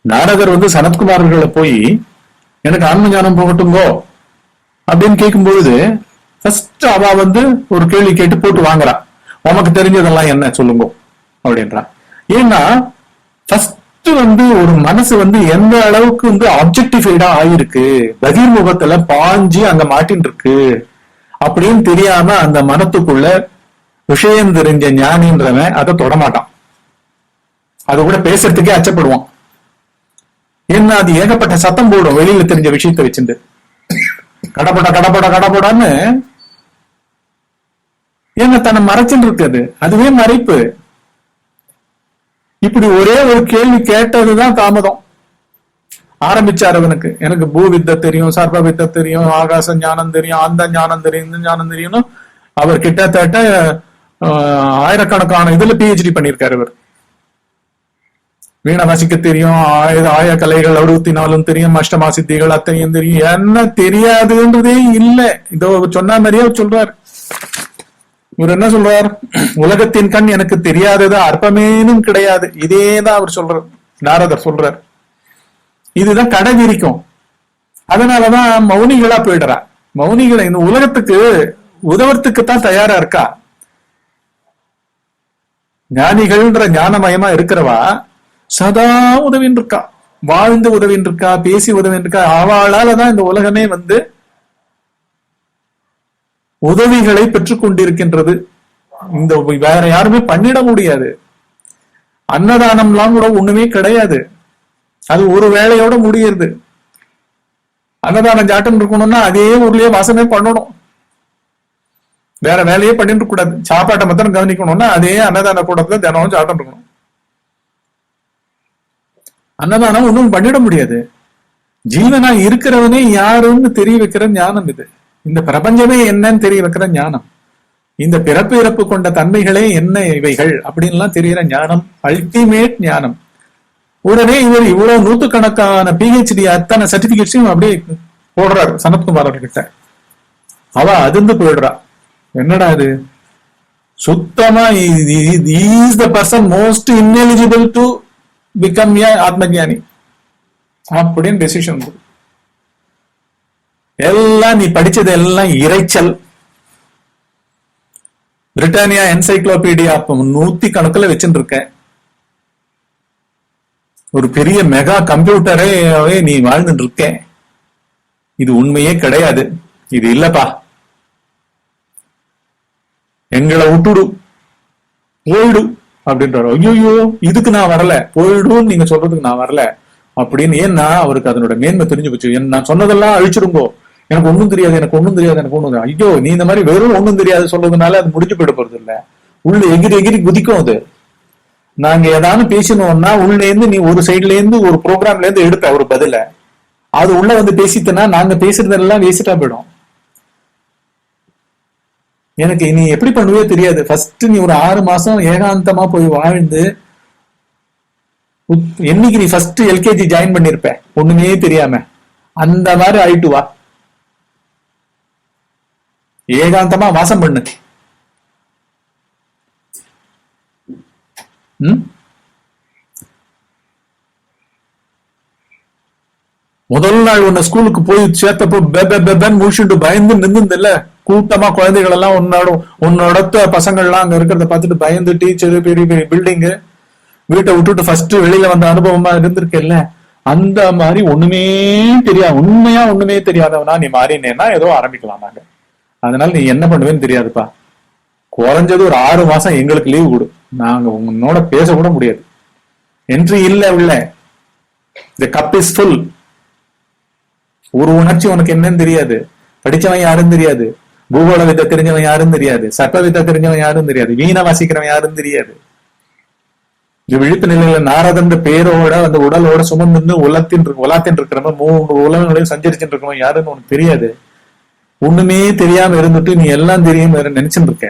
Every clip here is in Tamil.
நாரதர் சனத்குமார்களை போய் எனக்கு ஆன்ம ஞானம் போகட்டுங்கோ அப்படின்னு கேட்கும் பொழுது ஃபர்ஸ்ட் அவ ஒரு கேள்வி கேட்டு போட்டு வாங்குறா. உனக்கு தெரிஞ்சதெல்லாம் என்ன சொல்லுங்க அப்படின்றா. ஏன்னா ஃபர்ஸ்ட் ஒரு மனசு எந்த அளவுக்கு ஆப்ஜெக்டிஃபைடா ஆயிருக்கு, பகிர்முகத்துல பாஞ்சு அங்க மாட்டின் இருக்கு அப்படின்னு தெரியாம அந்த மனத்துக்குள்ள விஷயம் தெரிஞ்ச ஞானின்றவன் அதை தொடமாட்டான். அது கூட பேசுறதுக்கே அச்சப்படுவான். ஏன்னா அது ஏகப்பட்ட சத்தம் போடும் வெளியில தெரிஞ்ச விஷயத்த வச்சுட்டு கடப்படான்னு ஏன்னா தன்னை மறைச்சுட்டு இருக்குது. அதுவே மறைப்பு. இப்படி ஒரே ஒரு கேள்வி கேட்டதுதான் தாமதம். ஆரம்பிச்சார் அவனுக்கு, எனக்கு பூ வித்தை தெரியும், சர்வ வித்தை தெரியும், ஆகாச ஞானம் தெரியும், அந்த ஞானம் தெரியும், இந்த ஞானம் தெரியும். அவர் கிட்டத்தட்ட ஆயிரக்கணக்கான இதுல PhD பண்ணியிருக்காரு. அவர் வீணை வாசிக்க தெரியும், ஆய கலைகள் 64 தெரியும், அஷ்டமா சித்திகள் அத்தனையும் தெரியும். என்ன தெரியாதுன்றதே இல்லை. இதோ சொன்ன மாதிரியே சொல்றாரு. இவர் என்ன சொல்றார், உலகத்தின் கண் எனக்கு தெரியாதது அற்பமேனும் கிடையாது. இதேதான் அவர் சொல்றார், நாரதர் சொல்றார். இதுதான் கடை விரிக்கும். அதனாலதான் மௌனிகளா போயிடுறா. மௌனிகளை இந்த உலகத்துக்கு உதவத்துக்கு தான் தயாரா இருக்கா. ஞானிகள்ன்ற ஞானமயமா இருக்கிறவா சதா உதவின்னு இருக்கா, வாழ்ந்து உதவின்னு இருக்கா, பேசி உதவின்னு இருக்கா. அவளாலதான் இந்த உலகமே உதவிகளை பெற்றுக் கொண்டிருக்கின்றது. இந்த வேற யாருமே பண்ணிட முடியாது. அன்னதானம்லாம் கூட ஒண்ணுமே கிடையாது. அது ஒரு வேலையோட முடியுது. அன்னதானம் ஜாட்டம் இருக்கணும்னா அதே ஊர்லயே வாசமே பண்ணணும், வேற வேலையே பண்ணிட்டு கூடாது. சாப்பாட்டை மாத்திரம் கவனிக்கணும்னா அதே அன்னதான கூடத்துல தினமும் சாட்டம் இருக்கணும். அன்னதானம் ஒன்றும் பண்ணிட முடியாது. ஜீவனா இருக்கிறவனே யாருன்னு தெரிய வைக்கிற ஞானம் இது. இந்த பிரபஞ்சமே என்னன்னு தெரிய வைக்கிற ஞானம், இந்த பிறப்பு இறப்பு கொண்ட தன்மைகளே என்ன இவைகள் அப்படின்லாம் தெரியற ஞானம், அல்டிமேட் ஞானம். உடனே இவர் இவ்வளவு நூற்றுக்கணக்கான PhD அத்தனை சர்டிபிகேட்ஸையும் அப்படியே போடுறாரு சனத்குமார் அவர்கிட்ட. அவ அதிர்ந்து போயிடுறா. என்னடா இது சுத்தமா, is the person most ineligible to become a ஆத்மஞானி அப்படின்னு டெசிஷன். எல்லாம் நீ படிச்சது எல்லாம் இறைச்சல். பிரிட்டானியா என்சைக்ளோபீடியா 100 கணக்குல வச்சுட்டு இருக்க. ஒரு பெரிய மெகா கம்ப்யூட்டரே நீ வாழ்ந்துட்டு இருக்க. இது உண்மையே கிடையாது, இது இல்லப்பா, எங்களை விட்டுடு, போயிடு அப்படின்றாரு. ஐயோ இதுக்கு நான் வரல, போயிடும் நீங்க சொல்றதுக்கு நான் வரல அப்படின்னு. ஏன்னா அவருக்கு அதனோட மேன்மை தெரிஞ்சு போச்சு. நான் சொன்னதெல்லாம் அழிச்சிடுங்கோ, எனக்கு ஒண்ணும் தெரியாது, எனக்கு ஒண்ணும் தெரியாது, எனக்கு ஒண்ணும். ஐயோ நீ இந்த மாதிரி வெறும் ஒண்ணும் தெரியாது சொல்றதுனால அது முடிஞ்சு போயிட போறது இல்ல. உள்ள எகிரி எகிரி குதிக்கும் அது. நாங்க ஏதாவது பேசணும்னா உள்ள இருந்து நீ ஒரு சைட்ல இருந்து ஒரு ப்ரோக்ராம்ல இருந்து எடுப்ப ஒரு பதில, அது உள்ள பேசிட்டுனா நாங்க பேசுறதெல்லாம் வேஸ்டா போயிடும். எனக்கு நீ எப்படி பண்ணுவே தெரியாது. ஃபர்ஸ்ட் நீ ஒரு 6 மாசம் ஏகாந்தமா போய் வாழ்ந்து, என்னைக்கு நீ ஃபர்ஸ்ட் LKG ஜாயின் பண்ணிருப்ப ஒண்ணுமே தெரியாம, அந்த மாதிரி ஆயிட்டு வா. ஏகாந்தமா வாசம் பண்ணு. முதல் நாள் உன்ன ஸ்கூலுக்கு போய் சேர்த்தப்போ முடிச்சுட்டு பயந்து நின்று இல்ல, கூட்டமா குழந்தைகள் எல்லாம் உன்னோட பசங்கள்லாம் அங்க இருக்கிறத பார்த்துட்டு பயந்து, டீச்சரு, பெரிய பெரிய பில்டிங்கு, வீட்டை விட்டுட்டு ஃபர்ஸ்ட் வெளியில வந்த அனுபவமா இருந்திருக்குல்ல, அந்த மாதிரி ஒண்ணுமே தெரியாது, உண்மையா ஒண்ணுமே தெரியாதவனா நீ மாறினேன்னா ஏதோ ஆரம்பிக்கலாம் நாங்க. அதனால நீ என்ன பண்ணுவேன்னு தெரியாதுப்பா. குறைஞ்சது ஒரு 6 மாசம் எங்களுக்கு லீவு கொடு, நாங்க உன்னோட பேச கூட முடியாது. என்ட்ரி இல்ல உள்ள. தி கப் இஸ் ஃபுல். ஒரு உணர்ச்சி உனக்கு என்னன்னு தெரியாது, படிச்சவன் யாரும் தெரியாது, பூகோள வித்தை தெரிஞ்சவன் யாரும் தெரியாது, சர்ப்ப வித்தை தெரிஞ்சவன் யாரும் தெரியாது, வீணை வாசிக்கிறவன் யாரும் தெரியாது. விழிப்பு நிலையில நாரதன்ற பேரோட அந்த உடலோட சுமந்து உலாத்தின் இருக்கிறவன் 3 உலகங்களையும் சஞ்சரிச்சுட்டு இருக்கவன் யாருன்னு உனக்கு தெரியாது. ஒண்ணுமே தெரியாம இருந்துட்டு நீ எல்லாம் தெரியாம நினைச்சுட்டு இருக்க.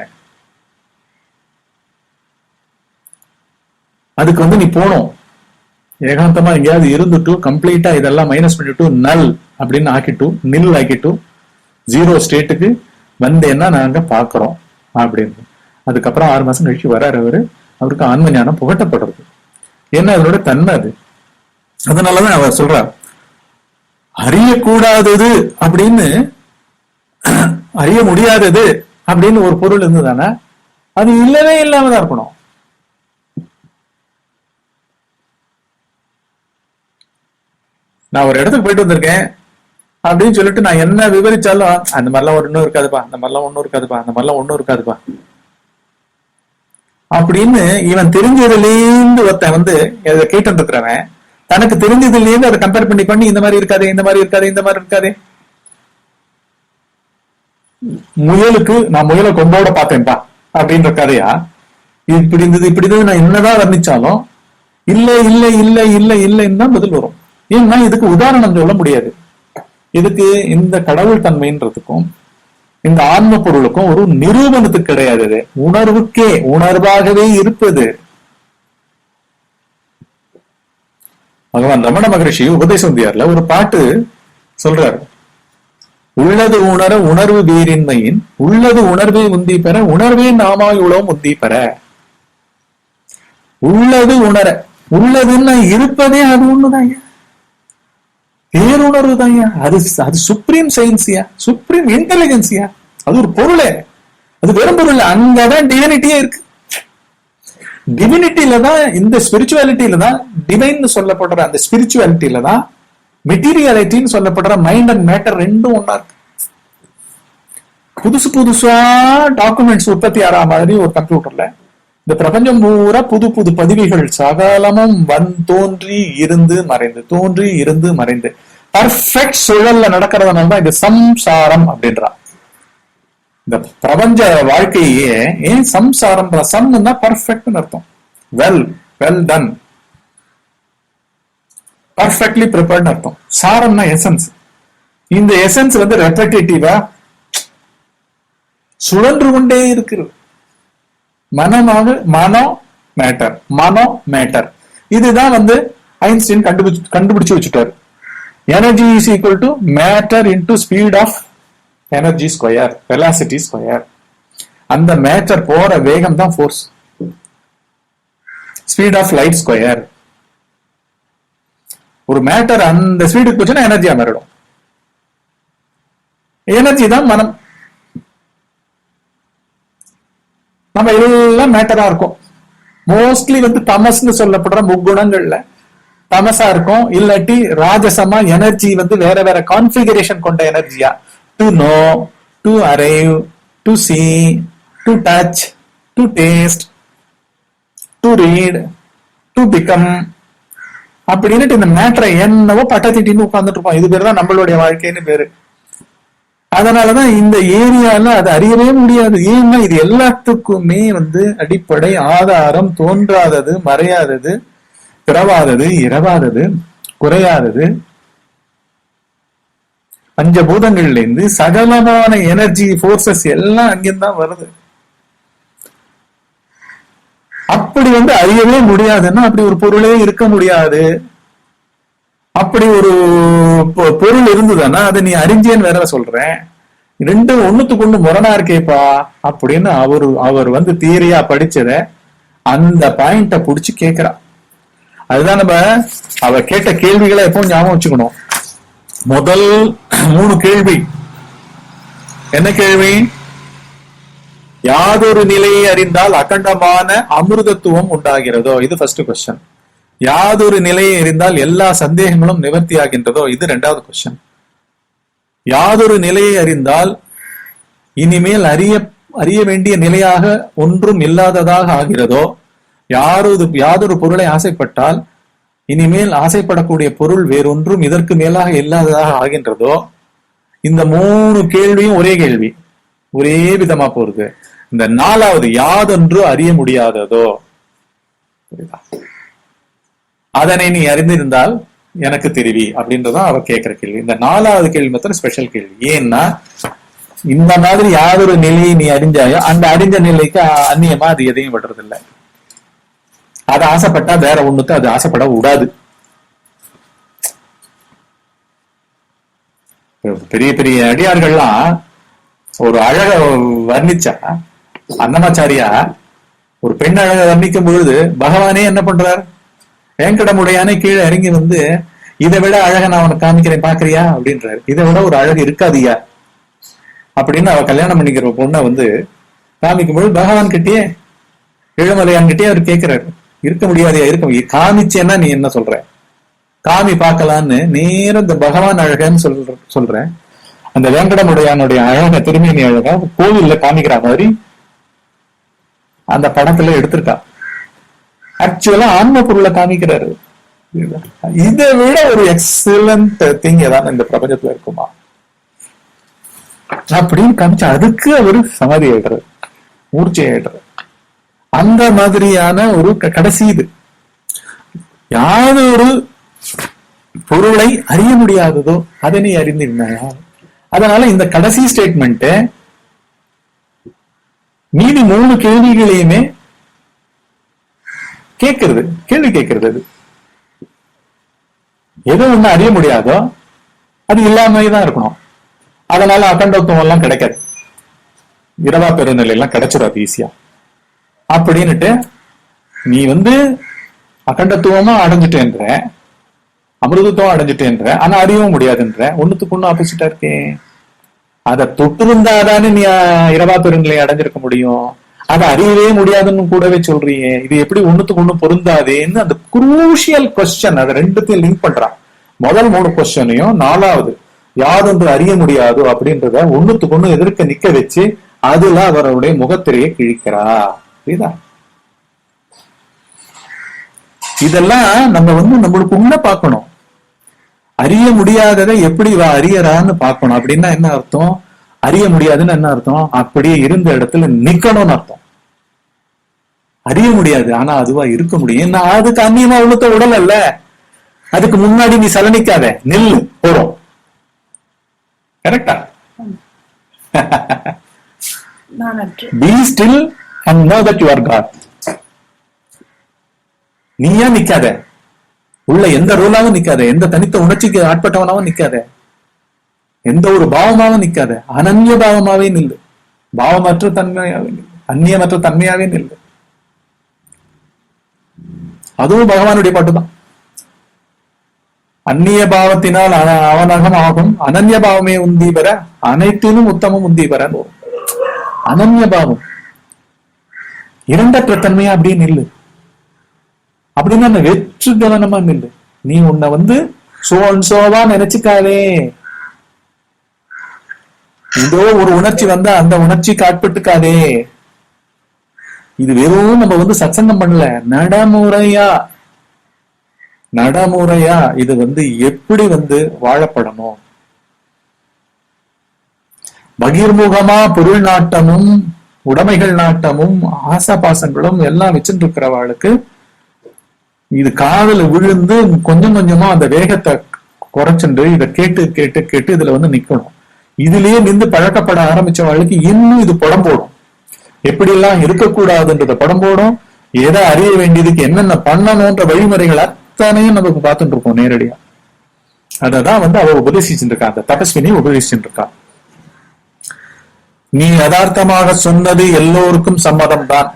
அதுக்கு நீ போனோம் ஏகாந்தமா எங்கேயாவது இருந்துட்டு கம்ப்ளீட்டா இதெல்லாம் மைனஸ் பண்ணிட்டு நல் அப்படின்னு ஆக்கிட்டு, நில் ஆக்கிட்டு 0 ஸ்டேட்டுக்கு வந்தேன்னா நாங்க பாக்குறோம் அப்படின்னு. அதுக்கப்புறம் 6 மாசம் கழிச்சு வர்றாரு அவரு. அவருக்கு ஆன்ம ஞானம் புகட்டப்படுறது. ஏன்னா அதனோட தன்மை அது. அதனாலதான் அவர் சொல்றார், அறியக்கூடாதது அப்படின்னு, அறிய முடியாதது அப்படின்னு ஒரு பொருள் இருந்ததுதானே அது இல்லவே இல்லாம தான் இருக்கணும். நான் ஒரு இடத்துக்கு போயிட்டு வந்திருக்கேன் அப்படின்னு சொல்லிட்டு நான் என்ன விவரிச்சாலும் அந்த மாதிரிலாம் ஒன்னும் இருக்காதுப்பா, அந்த மாதிரிலாம் ஒன்னும் இருக்காதுப்பா, அந்த மாதிரிலாம் ஒன்னும் இருக்காதுப்பா அப்படின்னு இவன் தெரிஞ்சதுலேருந்து ஒருத்தன் வந்து கேட்டு இருக்கிறவன் தனக்கு தெரிஞ்சதுலேருந்து அதை கம்பேர் பண்ணி இந்த மாதிரி இருக்காது, இந்த மாதிரி இருக்காது, இந்த மாதிரி இருக்காது. நான் முயலை கொம்போட பார்த்தேன்பா அப்படின்ற கதையா இப்படி இருந்தது இப்படி இருந்தது நான் என்னதான் வர்ணிச்சாலும் இல்ல இல்ல இல்ல இல்ல இல்லைன்னு தான் பதில் வரும். ஏன்னா இதுக்கு உதாரணம் சொல்ல முடியாது. இதுக்கு இந்த கடவுள் தன்மைன்றதுக்கும் இந்த ஆன்ம பொருளுக்கும் ஒரு நிரூபணத்துக்கு கிடையாது. உணர்வுக்கே, உணர்வாகவே இருப்பது. பகவான் ரமண மகரிஷி உபதேசந்தியார்ல ஒரு பாட்டு சொல்றாரு, உள்ளது உணர உணர்வு வேறின்மையின் உள்ளது உணர்வே உந்தி பெற உணர்வே நாமாய் உளவும் உந்தி பெற. உள்ளது உணர, உள்ளதுன்னா இருப்பதே அது ஒண்ணுதான், பேருணர்வு தான். அது சுப்ரீம் சயின்ஸியா, சுப்ரீம் இன்டெலிஜென்சியா, அது ஒரு பொருளே, அது வெறும் பொருள். அங்கதான் டிவினிட்டியே இருக்கு. டிவினிட்டியில தான், இந்த ஸ்பிரிச்சுவாலிட்டியில தான், டிவைன் சொல்லப்படுற அந்த ஸ்பிரிச்சுவாலிட்டியில தான் மெட்டீரியாலிட்டின்னு சொல்லப்படுற மைண்ட் அண்ட் மேட்டர் ரெண்டும் ஒன்னா இருக்கு. புதுசு புதுசா டாக்குமெண்ட்ஸ் உற்பத்தி ஆற மாதிரி ஒரு கம்ப்யூட்டர்ல இந்த பிரபஞ்சம் பூரா புது புது பதிவுகள் சகலமும் தோன்றி இருந்து மறைந்து, தோன்றி இருந்து மறைந்து பர்ஃபெக்ட் சுழல்ல நடக்கிறதுனால தான் இது சம்சாரம் அப்படின்றான். இந்த பிரபஞ்ச வாழ்க்கையே ஏன் சம்சாரம்? சம்னா பர்ஃபெக்ட் அர்த்தம். வெல் டன், பர்ஃபெக்ட்லி ப்ரிப்பேர்ட் அர்த்தம். சாரம்னா எசன்ஸ். இந்த எசன்ஸ் வந்து ரெப்படேட்டிவா சுழன்று கொண்டே இருக்கிறது. மனோ மேட்டர். இதுதான் வந்து ஐன்ஸ்டீன் கண்டுபிடிச்சு வச்சுட்டாரு. Energy is equal to matter into speed of energy square, velocity square. அந்த மேட்டர் போற வேகம் தான் force, speed of light square. ஒரு மேட்டர் அந்த ஸ்பீடுக்கு போச்சுன்னா எனர்ஜியா மாறிடும். எனர்ஜி தான் மனம். நம்ம எல்லாம் மேட்டரா இருக்கும். மோஸ்ட்லி வந்து தமஸ்ன்னு சொல்லப்படுற முக்குணங்கள்ல தமசா இருக்கும், இல்லாட்டி ராஜசமா எனர்ஜி வந்து வேற வேற கான்பிகரேஷன் கொண்ட எனர்ஜியா. To know, to arrive, to see, to touch, to taste, to read, to become அப்படின்னு இந்த மேட்டரை என்னவோ பட்டத்திட்டின்னு உட்கார்ந்துட்டு இருப்போம். இது பேர் தான் நம்மளுடைய வாழ்க்கைன்னு பேரு. அதனாலதான் இந்த ஏரியால அதை அறியவே முடியாது. ஏன்னா இது எல்லாத்துக்குமே வந்து அடிப்படை ஆதாரம், தோன்றாதது, மறையாதது, பிறவாதது, இரவாதது, குறையாதது, பஞ்சபூதங்கள்ல இருந்து சகலமான எனர்ஜி போர்சஸ் எல்லாம் அங்கிருந்தான் வருது. அப்படி வந்து அறியவே முடியாதுன்னா அப்படி ஒரு பொருளே இருக்க முடியாது. அப்படி ஒரு பொருள் இருந்ததுன்னா அதை நீ அறிஞ்சேன்னு வேற சொல்றேன். ரெண்டும் ஒண்ணுத்துக்கு ஒண்ணு முரணா இருக்கேப்பா அப்படின்னு அவர் வந்து தியரியா படிச்சத அந்த பாயிண்ட புடிச்சு கேட்கிறா. அதுதான் நம்ம அவ கேட்ட கேள்விகளை எப்பவும் ஞாபகம் வச்சுக்கணும். முதல் 3 கேள்வி என்ன கேள்வி? யாதொரு நிலையை அறிந்தால் அகண்டமான அமிர்தத்துவம் உண்டாகிறதோ? இது ஃபர்ஸ்ட் கொஸ்டின். யாதொரு நிலையை அறிந்தால் எல்லா சந்தேகங்களும் நிவர்த்தி ஆகின்றதோ? இது 2வது கொஸ்டின். யாதொரு நிலையை அறிந்தால் இனிமேல் அறிய வேண்டிய நிலையாக ஒன்றும் இல்லாததாக ஆகிறதோ? யாதொரு பொருளை ஆசைப்பட்டால் இனிமேல் ஆசைப்படக்கூடிய பொருள் வேறொன்றும் இதற்கு மேலாக இல்லாததாக ஆகின்றதோ? இந்த 3 கேள்வியும் ஒரே கேள்வி, ஒரே விதமா போறது. இந்த 4வது யாதொன்று அறிய முடியாததோ, அதனை நீ அறிந்திருந்தால் எனக்கு தெரிவி அப்படின்றதான் அவ கேட்கிற கேள்வி. இந்த 4வது கேள்வி மாத்திரம் ஸ்பெஷல் கேள்வி. ஏன்னா இந்த மாதிரி யாதொரு நிலையை நீ அறிஞ்சாயோ அந்த அறிஞ்ச நிலைக்கு அந்நியமா அது எதையும் விடுறது இல்லை. அது ஆசைப்பட்டா வேற ஒண்ணுக்கு அது ஆசைப்பட கூடாது. பெரிய பெரிய அடியார்கள்லாம் ஒரு அழக வர்ணிச்சா, அன்னமாச்சாரியா ஒரு பெண் அழக வர்ணிக்கும் பொழுது பகவானே என்ன பண்றார்? வேங்கடமுடையானே கீழே இறங்கி வந்து, இதை விட அழக நான் உனக்கு காமிக்கிறேன் பாக்குறியா அப்படின்றாரு. இதை விட ஒரு அழகு இருக்காதியா அப்படின்னு அவ கல்யாணம் பண்ணிக்கிற பொண்ணை வந்து காமிக்கும் பொழுது பகவான் கிட்டயே, ஏழுமலையான் கிட்டயே அவர் கேட்கிறாரு, இருக்க முடியாதையா, இருக்க காமிச்சேன்னா நீ என்ன சொல்ற, காமி பார்க்கலான்னு நேரம் இந்த பகவான் அழகன்னு சொல்றேன். அந்த வேங்கடமுடையானுடைய அழக திருமேனி அழகா கோவில்ல காமிக்கிற மாதிரி அந்த படத்துல எடுத்திருக்கா. ஆக்சுவலா ஆன்ம பொருளை காமிக்கிறாரு. இதை விட ஒரு எக்ஸலண்ட் திங் ஏதாவது இந்த பிரபஞ்சத்துல இருக்குமா அப்படின்னு காமிச்சு அதுக்கு அவரு சமாதி ஆயிடுறாரு, மூர்ச்சை ஆயிடுறாரு. அந்த மாதிரியான ஒரு கடைசி இது. யாதொரு பொருளை அறிய முடியாததோ அதை நீ அறிந்திருந்தாயா. அதனால இந்த கடைசி ஸ்டேட்மெண்ட் மீதி 3 கேள்விகளையுமே கேட்கிறது, கேள்வி கேட்கிறது. அது எது ஒண்ணு அறிய முடியாதோ அது இல்லாம தான் இருக்கணும். அதனால அகண்டத்துவம் எல்லாம் கிடைக்காது, இரவா பெருநிலை எல்லாம் கிடைச்சிடாது ஈஸியா. அப்படின்னுட்டு நீ வந்து அகண்டத்துவமா அடைஞ்சிட்டேன்ற, அமிர்தத்துவம் அடைஞ்சிட்டேன்ற, ஆனா அறியவும் முடியாதுன்ற, ஒண்ணுத்துக்கு ஒண்ணு ஆப்போசிட்டா இருக்கேன். அதை தொட்டு இருந்தாதானே நீ இரவா பெருநிலை அடைஞ்சிருக்க முடியும். அதை அறியவே முடியாதுன்னு கூடவே சொல்றீங்க. இது எப்படி ஒண்ணுத்துக்கு ஒண்ணு பொருந்தாதேன்னு அந்த குரூஷியல் கொஸ்டின், அதை ரெண்டுத்தையும் லிங்க் பண்றான். முதல் 3 கொஸ்டினையும் 4வது யாதொன்று அறிய முடியாதோ அப்படின்றத ஒண்ணுத்துக்கு ஒண்ணு எதிர்க்க நிக்க வச்சு அதுல அவருடைய முகத்திரையை கிழிக்கிறா. புரியுதா? இதெல்லாம் நம்ம வந்து நம்மளுக்கு உண்மை பார்க்கணும். அறிய முடியாததை எப்படி அறியறான்னு பார்க்கணும். அப்படின்னா என்ன அர்த்தம்? அறிய முடியாதுன்னு என்ன அர்த்தம்? அப்படியே இருந்த இடத்துல நிக்கணும்னு அர்த்தம். அறிய முடியாது, ஆனா அதுவா இருக்க முடியும். அதுக்கு அந்நியமா உளுத்த உடல் அல்ல, அதுக்கு முன்னாடி நீ சலனிக்காத, நில்லு, போறோம். கரெக்டா? Be still and know that you are God. நீயா நிக்காத, உள்ள எந்த ரூலாவும் நிக்காத, எந்த தனித்த உணர்ச்சிக்கு ஆட்பட்டவனாவும் நிக்காத, எந்த ஒரு பாவமாவும் நிக்காத, அனன்ய பாவமாவே நில்லு, பாவமற்ற தன்மையாவே நில்லு, அந்நியமற்ற தன்மையாவே நில்லு. அதுவும் பகவானுடைய பாட்டுதான். அந்நிய பாவத்தினால் அவனகம் ஆகும், அனன்ய பாவமே உந்தி பெற, அனைத்திலும் உத்தமம் உந்தி பெற. அனன்ய பாவம், இரண்டற்ற தன்மையா அப்படியே நில்லு. அப்படின்னா அந்த வெற்று கவனமா நில்லு. நீ உன்னை வந்து சோவா நினைச்சுக்காதே. ஏதோ ஒரு உணர்ச்சி வந்தா அந்த உணர்ச்சி காட்பட்டுக்காதே. இது வெறும் நம்ம வந்து சத்சங்கம் பண்ணல, நடைமுறையா இது வந்து எப்படி வந்து வாழப்படணும். பகிர்முகமா பொருள் நாட்டமும் உடைமைகள் நாட்டமும் ஆசாபாசங்களும் எல்லாம் வச்சுட்டு இருக்கிறவாளுக்கு இது காதல விழுந்து கொஞ்சம் கொஞ்சமா அந்த வேகத்தை குறைச்சுண்டு இதை கேட்டு கேட்டு கேட்டு இதுல வந்து நிக்கணும். இதுலயே நின்று பழக்கப்பட ஆரம்பிச்சவாளுக்கு இன்னும் இது படம் போடும். எப்படி எல்லாம் இருக்கக்கூடாதுன்றத படம் போடும். எதை அறிய வேண்டியதுக்கு என்னென்ன பண்ணணும்ன்ற வழிமுறைகள் அத்தனையும் நமக்கு பார்த்துட்டு இருக்கோம் நேரடியா. அததான் வந்து அவ உபதேசிச்சுட்டு இருக்கா, அந்த தபஸ்வினி உபதேசிச்சுட்டு இருக்கா. நீ யதார்த்தமாக சொன்னது எல்லோருக்கும் சம்மதம் தான்.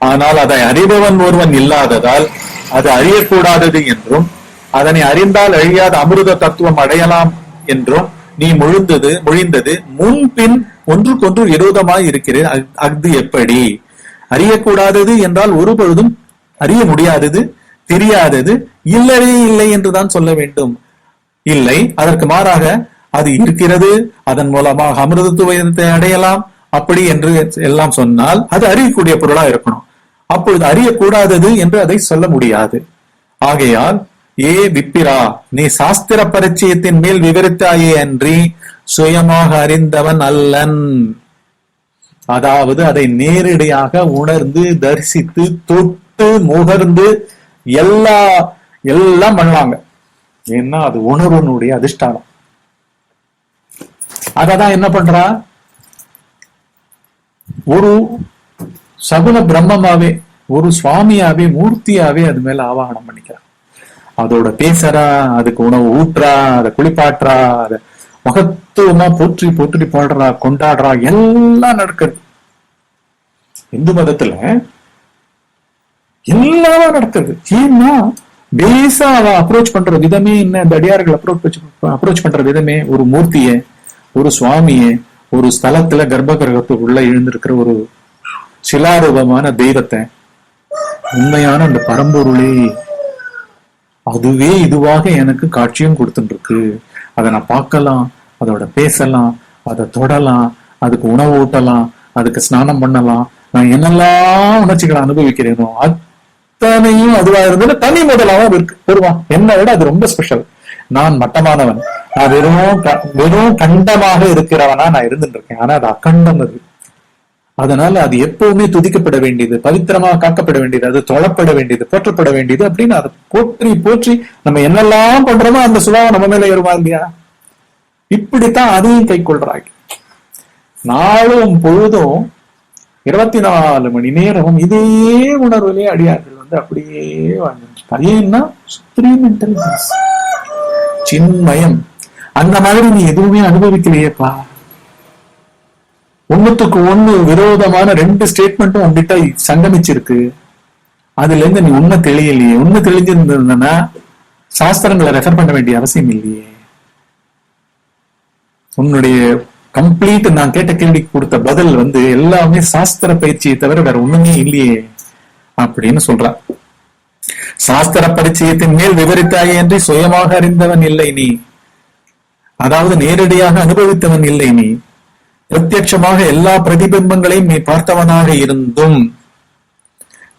ஆனால் அதை அறிபவன் ஒருவன் இல்லாததால் அது அறியக்கூடாதது என்றும், அதனை அறிந்தால் அழியாத அமிர்த தத்துவம் அடையலாம் என்றும் நீ மொழிந்தது முன்பின் ஒன்றுக்கொன்று விரோதமாய் இருக்கிறது. அது எப்படி? அறியக்கூடாதது என்றால் ஒரு பொழுதும் அறிய முடியாதது, தெரியாதது, இல்லவே இல்லை என்றுதான் சொல்ல வேண்டும். இல்லை, அதற்கு மாறாக அது இருக்கிறது, அதன் மூலமாக அமிர்தத்துவத்தை அடையலாம் அப்படி என்று எல்லாம் சொன்னால் அது அறியக்கூடிய பொருளா இருக்கணும். அப்பொழுது அறியக்கூடாதது என்று அதை சொல்ல முடியாது. ஆகையால் ஏ விப்பிரா, நீ சாஸ்திர பரிச்சயத்தின் மேல் விவரித்தாயே அன்றி சுயமாக அறிந்தவன் அல்லன். அதாவது அதை நேரடியாக உணர்ந்து தரிசித்து தொட்டு முகர்ந்து எல்லாம் பண்ணலாங்க. ஏன்னா அது உணர்வனுடைய அதிஷ்டானம். அததான் என்ன பண்றா, ஒரு சகுன பிரம்மமாவே, ஒரு சுவாமியாவே, மூர்த்தியாவே அது மேல ஆவாகனம் பண்ணிக்கிறா. அதோட பேசுறா, அதுக்கு உணவு ஊட்டுறா, அதை குளிப்பாட்டுறா, அதை மகத்துவமா போற்றி போற்றி பாடுறா, கொண்டாடுறா, எல்லாம் நடக்குது. இந்து மதத்துல எல்லாமே நடக்குது. ஏன்னா பேசா அவ அப்ரோச் பண்ற விதமே என்ன, இந்த அடியார்கள் அப்ரோச் பண்ற விதமே ஒரு மூர்த்திய, ஒரு சுவாமிய, ஒரு ஸ்தலத்துல கர்ப்ப கிரகத்துக்குள்ள எழுந்திருக்கிற ஒரு சிலாரூபமான தெய்வத்தை, உண்மையான அந்த பரம்பொருளே அதுவே இதுவாக எனக்கு காட்சியும் கொடுத்துட்டு இருக்கு. அதை நான் பார்க்கலாம், அதோட பேசலாம், அதை தொடலாம், அதுக்கு உணவு ஊட்டலாம், அதுக்கு ஸ்நானம் பண்ணலாம், நான் என்னெல்லாம் உணர்ச்சிகளை அனுபவிக்கிறேனோ அத்தனையும் அதுவா இருந்தது தனி முதலாவும் இருக்கு வருவான். என்னை விட அது ரொம்ப ஸ்பெஷல். நான் மட்டமானவன், நான் வெறும் கண்டமாக இருக்கிறவனா நான் இருந்துட்டு இருக்கேன். ஆனா அது அகண்டம். அது அதனால அது எப்பவுமே துதிக்கப்பட வேண்டியது, பவித்திரமாக காக்கப்பட வேண்டியது, அது தொழப்பட வேண்டியது, போற்றப்பட வேண்டியது அப்படின்னு அதை போற்றி போற்றி நம்ம என்னெல்லாம் பண்றோமோ அந்த சுபாவம் நம்ம மேல ஏறுவா இல்லையா? இப்படித்தான் அதையும் கை கொள்றாங்க. நாளும் பொழுதும் 24 மணி நேரம் இதே உணர்வுலயே அடியார்கள் வந்து அப்படியே வாழ்ந்துட்டு. அது ஏன்னா சுப்ரீம் இன்டெலிஜென்ஸ், சின்மயம். அந்த மாதிரி நீ எதுவுமே அனுபவிக்கலையேப்பா. ஒண்ணுத்துக்கு ஒண்ணு விரோதமான 2 ஸ்டேட்மெண்ட்டும் உங்ககிட்ட சங்கமிச்சிருக்கு. அதுல இருந்து நீ உண்மை தெளியலையே. உண்மை தெளிஞ்சிருந்ததுன்னா சாஸ்திரங்களை ரெஃபர் பண்ண வேண்டிய அவசியம் இல்லையே. உன்னுடைய கம்ப்ளீட் நான் கேட்ட கேள்விக்கு கொடுத்த பதில் வந்து எல்லாமே சாஸ்திர பயிற்சியை தவிர வேற ஒண்ணுமே இல்லையே அப்படின்னு சொல்ற. சாஸ்திர பரிச்சயத்தின் மேல் விவரித்தாயே என்று சுயமாக அறிந்தவன் இல்லை நீ, அதாவது நேரடியாக அனுபவித்தவன் இல்லை நீ. பிரத்யட்சமாக எல்லா பிரதிபிம்பங்களையும் நீ பார்த்தவனாக இருந்தும்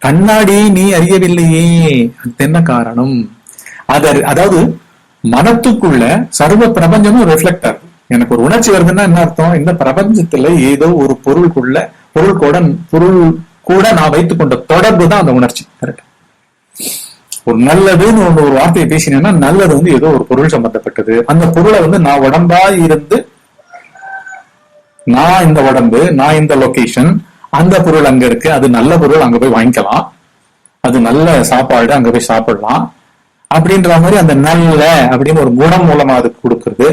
கண்ணாடியை நீ அறியவில்லையே. அது என்ன காரணம்? அதாவது மனத்துக்குள்ள சர்வ பிரபஞ்சமும் ரிஃப்ளெக்டர். எனக்கு ஒரு உணர்ச்சி வருதுன்னா என்ன அர்த்தம்? இந்த பிரபஞ்சத்துல ஏதோ ஒரு பொருள் கூட நான் வைத்துக் கொண்ட தொடர்பு தான் அந்த உணர்ச்சி. கரெக்ட். ஒரு நல்லதுன்னு ஒரு வார்த்தையை பேசினேன்னா நல்லது வந்து ஏதோ ஒரு பொருள் சம்பந்தப்பட்டது. அந்த பொருளை வந்து நான் உடம்பா இருந்து, நான் இந்த உடம்பு, நான் இந்த லொகேஷன், அந்த பொருள் அங்க இருக்கு, அது நல்ல பொருள், அங்க போய் வாங்கிக்கலாம், அது நல்ல சாப்பாடு, அங்க போய் சாப்பிடலாம் அப்படின்ற மாதிரி அந்த நல்ல அப்படின்னு ஒரு குணம் மூலமா அதுக்கு கொடுக்கறது.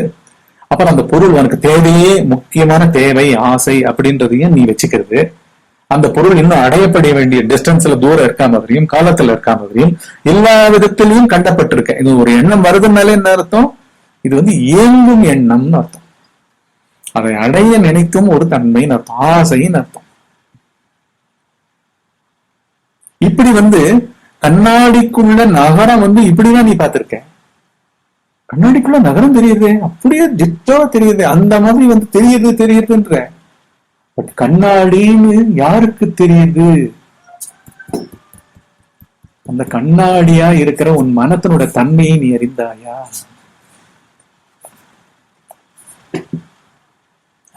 அப்புறம் அந்த பொருள் உனக்கு தேவையே, முக்கியமான தேவை, ஆசை அப்படின்றதையும் நீ வச்சுக்கிறது. அந்த பொருள் இன்னும் அடையப்பட வேண்டிய டிஸ்டன்ஸ்ல தூரம் இருக்கா மாதிரியும் காலத்துல இருக்கா மாதிரியும் எல்லா விதத்திலையும் கண்டப்பட்டிருக்க. இது ஒரு எண்ணம் வருதுனாலே என்ன அர்த்தம்? இது வந்து இயங்கும் எண்ணம்னு அர்த்தம். அதை அடைய நினைக்கும் ஒரு தன்மைன்னு அர்த்தம், ஆசைன்னு அர்த்தம். இப்படி வந்து கண்ணாடிக்குள்ள நகரம் வந்து இப்படிதான் நீ பார்த்திருக்க. கண்ணாடிக்குள்ள நகரம் தெரியுது, அப்படியே டிட்டோ தெரியுது, அந்த மாதிரி வந்து தெரியுதுன்ற. பட் கண்ணாடின்னு யாருக்கு தெரியுது? அந்த கண்ணாடியா இருக்கிற உன் மனத்தினோட தன்மையை நீ அறிந்தாயா?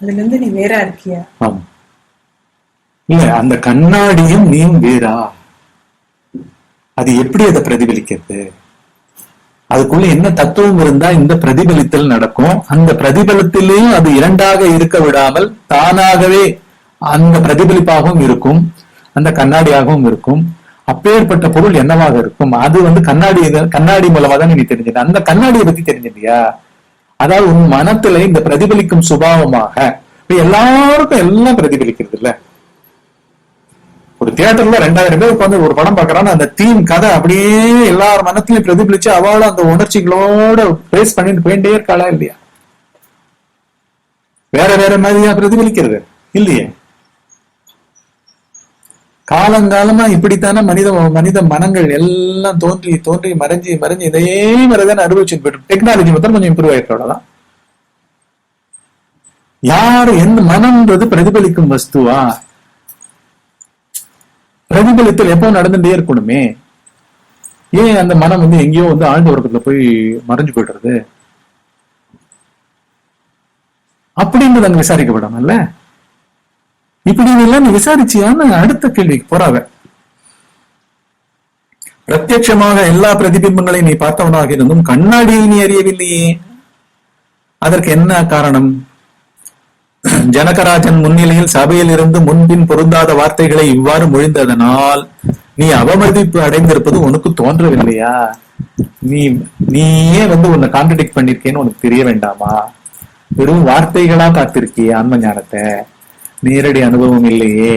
அதுல இருந்து நீ வேறா இருக்கியா? ஆமா. இல்ல, அந்த கண்ணாடியும் நீயும் வேறா. அது எப்படி அதை பிரதிபலிக்கிறது? அதுக்குள்ள என்ன தத்துவம் இருந்தா இந்த பிரதிபலித்தல் நடக்கும். அந்த பிரதிபலத்திலேயும் அது இரண்டாக இருக்க விடாமல் தானாகவே அந்த பிரதிபலிப்பாகவும் இருக்கும், அந்த கண்ணாடியாகவும் இருக்கும். அப்பேற்பட்ட பொருள் என்னவாக இருக்கும்? அது வந்து கண்ணாடி மூலமா தான் நீ தெரிஞ்சுட்ட. அந்த கண்ணாடியை பத்தி தெரிஞ்சிட்டியா? அதாவது உன் மனத்துல இந்த பிரதிபலிக்கும் சுபாவமாக எல்லாருக்கும் எல்லாம் பிரதிபலிக்கிறது இல்ல. ஒரு தியேட்டர்ல 2000 பேர் உட்காந்து ஒரு படம் பாக்குறான்னு அந்த தீம் கதை அப்படியே எல்லார் மனத்திலையும் பிரதிபலிச்சு அவளும் அந்த உணர்ச்சிகளோட பேஸ் பண்ணிட்டு போயிட்டே இருக்காளா இல்லையா? வேற வேற மாதிரியா பிரதிபலிக்கிறது இல்லையே. காலங்காலமா இப்படித்தானே மனித மனங்கள் எல்லாம் தோன்றி மறைஞ்சு இதே மாதிரிதானே அனுபவிச்சு போயிட்டு. டெக்னாலஜி மட்டும் கொஞ்சம் இம்ப்ரூவ் ஆயிருக்கோம். யாரு எந்த மனம்ன்றது பிரதிபலிக்கும் வஸ்துவா? பிரதிபலித்தல் எப்போ நடந்துட்டே இருக்கணுமே. ஏன் அந்த மனம் வந்து எங்கேயோ வந்து ஆழ்ந்த உறக்கத்துல போய் மறைஞ்சு போயிடுறது அப்படின்றது அங்க விசாரிக்கப்படாமல்ல. இப்படி எல்லாம் நீ விசாரிச்சியான்னு அடுத்த கேள்விக்கு போறாங்க. பிரத்யட்சமாக எல்லா பிரதிபிம்பங்களையும் நீ பார்த்தவனாக இருந்தும் கண்ணாடியை நீ அறியவில்லையே. அதற்கு என்ன காரணம்? ஜனகராஜன் முன்னிலையில் சபையில் இருந்து முன்பின் பொருந்தாத வார்த்தைகளை இவ்வாறு மொழிந்ததனால் நீ அவமதிப்பு அடைந்திருப்பது உனக்கு தோன்றவில்லையா? நீயே வந்து உன்னை கான்ட்ரடிக்ட் பண்ணிருக்கேன்னு உனக்கு தெரிய வேண்டாமா? வெறும் வார்த்தைகளா பார்த்திருக்கியே ஆன்ம ஞானத்தை, நேரடி அனுபவம் இல்லையே.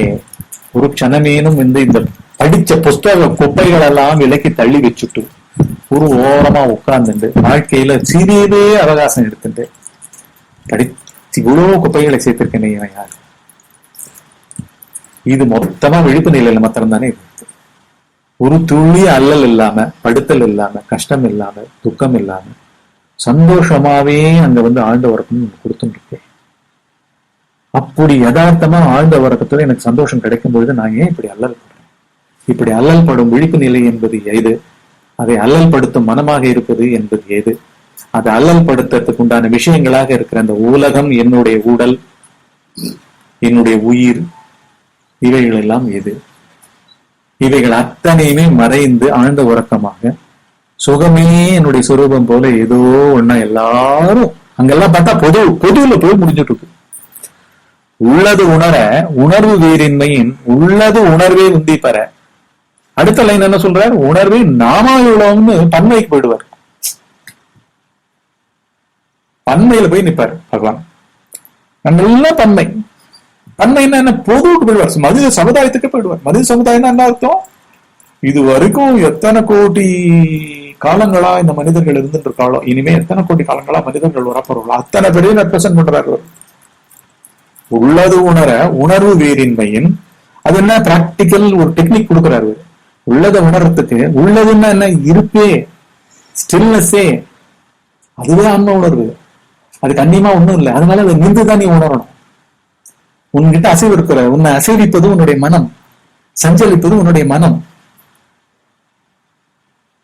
ஒரு க்ஷணமேனும் வந்து இந்த படிச்ச புஸ்தக குப்பைகள் எல்லாம் விலக்கி தள்ளி வச்சுட்டு ஒரு ஓரமா உட்கார்ந்துட்டு வாழ்க்கையில சிறியதே அவகாசம் எடுத்துட்டு படிச்சு இவ்வளவு குப்பைகளை சேர்த்திருக்கேன் இவன் யாரு? இது மொத்தமா விழிப்பு நிலையில மாத்திரம் தானே இருக்கு. ஒரு துளி அல்லல் இல்லாம, படுத்தல் இல்லாம, கஷ்டம் இல்லாம, துக்கம் இல்லாம சந்தோஷமாவே அங்க வந்து ஆழ்ந்த உறக்கம் கொடுத்துட்டு இருக்கேன். அப்படி யதார்த்தமா ஆழ்ந்த உறக்கத்துல எனக்கு சந்தோஷம் கிடைக்கும் பொழுது நான் ஏன் இப்படி அல்லல் படுறேன்? இப்படி அல்லல் படும் விழிப்பு நிலை என்பது எது? அதை அல்லல் படுத்தும் மனமாக இருப்பது என்பது எது? அதை அல்லல் படுத்துறதுக்கு உண்டான விஷயங்களாக இருக்கிற அந்த உலகம், என்னுடைய உடல், என்னுடைய உயிர், இவைகள் எல்லாம் எது? இவைகள் அத்தனையுமே மறைந்து ஆழ்ந்த உறக்கமாக சுகமே என்னுடைய சுரூபம் போல ஏதோ ஒண்ணா எல்லாரும் அங்கெல்லாம் பார்த்தா பொதுவுல போய் முடிஞ்சிட்டு இருக்கு. உள்ளது உணர உணர்வு வேறின்மையின் உள்ளது உணர்வே உந்தி பெற. அடுத்த லைன் என்ன சொல்றார்? உணர்வே நாமாயுள்ளவன்னு பன்மைக்கு போயிடுவார். பன்மையில போய் நிற்பார் பகவான். அங்கெல்லாம் பன்மை. பன்மைன்னா என்ன? பொதுவுக்கு போயிடுவார். மனித சமுதாயத்துக்கு போயிடுவார். மனித சமுதாயம் என்ன அர்த்தம்? இது வரைக்கும் எத்தனை கோடி காலங்களா இந்த மனிதர்கள் இருந்துட்டு இருக்காளோ, இனிமே எத்தனை கோடி காலங்களா மனிதர்கள் வரப்போறோம், அத்தனை பேரையும் ரெப்ரசென்ட் பண்றாரு. உள்ளது உணர உணர்வு வேறின்மையின், அது என்ன பிராக்டிக்கல் ஒரு டெக்னிக் கொடுக்கிறாரு. உள்ளதை உணர்றதுக்கு உள்ளதுன்னா என்ன? இருப்பே, ஸ்டில்னஸே, அதுவே ஆன்ம உணர்வு. அதுக்கு அந்நியமா ஒண்ணும் இல்லை. அதனால அதை நின்றுதான் நீ உணரணும். உன்கிட்ட அசைவு இருக்கிற, உன்னை அசைவிப்பது உன்னுடைய மனம், சஞ்சலிப்பது உன்னுடைய மனம்.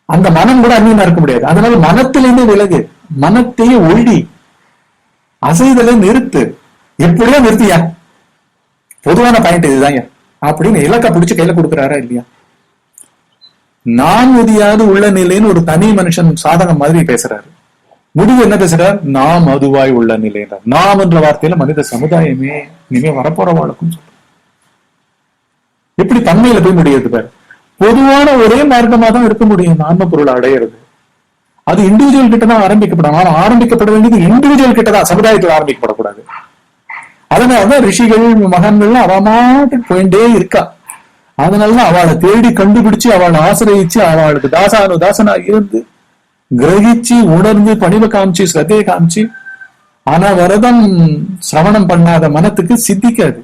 அந்த மனம் கூட அந்நியமா இருக்க முடியாது. அதனால மனத்திலிருந்து விலகு, மனத்தையே ஒழி, அசைதலை நிறுத்து. எப்படியோ நிறுத்தியா, பொதுவான பாயிண்ட் இதுதான் அப்படின்னு இலக்கா பிடிச்சு கையில கொடுக்குறாரா இல்லையா? நான் உதியாது உள்ள நிலைன்னு ஒரு தனி மனுஷன் சாதகம் மாதிரி பேசுறாரு. முடிவு என்ன பேசுறார்? நாம் அதுவாய் உள்ள நிலைன்றார். நாம் என்ற வார்த்தையில மனித சமுதாயமே இனிமே வரப்போற வாழ்க்கும் சொல்ற. எப்படி தன்மையில போய் முடியாது பாரு. பொதுவான ஒரே மார்க்கமா தான் இருக்க முடியும் ஆன்ம பொருளை அடையிறது. அது இண்டிவிஜுவல் கிட்ட தான் ஆரம்பிக்கப்படும். ஆனா ஆரம்பிக்கப்பட வேண்டியது இண்டிவிஜுவல் கிட்ட தான், சமுதாயத்தில் ஆரம்பிக்கப்படக்கூடாது. அதனாலதான் ரிஷிகள் மகான்கள்லாம் அவ மாட்டு போயிட்டே இருக்கா. அதனாலதான் அவளை தேடி கண்டுபிடிச்சு, அவளை ஆசிரியிச்சு, அவளுக்கு தாசனா இருந்து கிரகிச்சு உணர்ந்து பணிவை காமிச்சு ஸ்ரத்தையை காமிச்சு. ஆனா வரதம் சிரவணம் பண்ணாத மனத்துக்கு சித்திக்காது.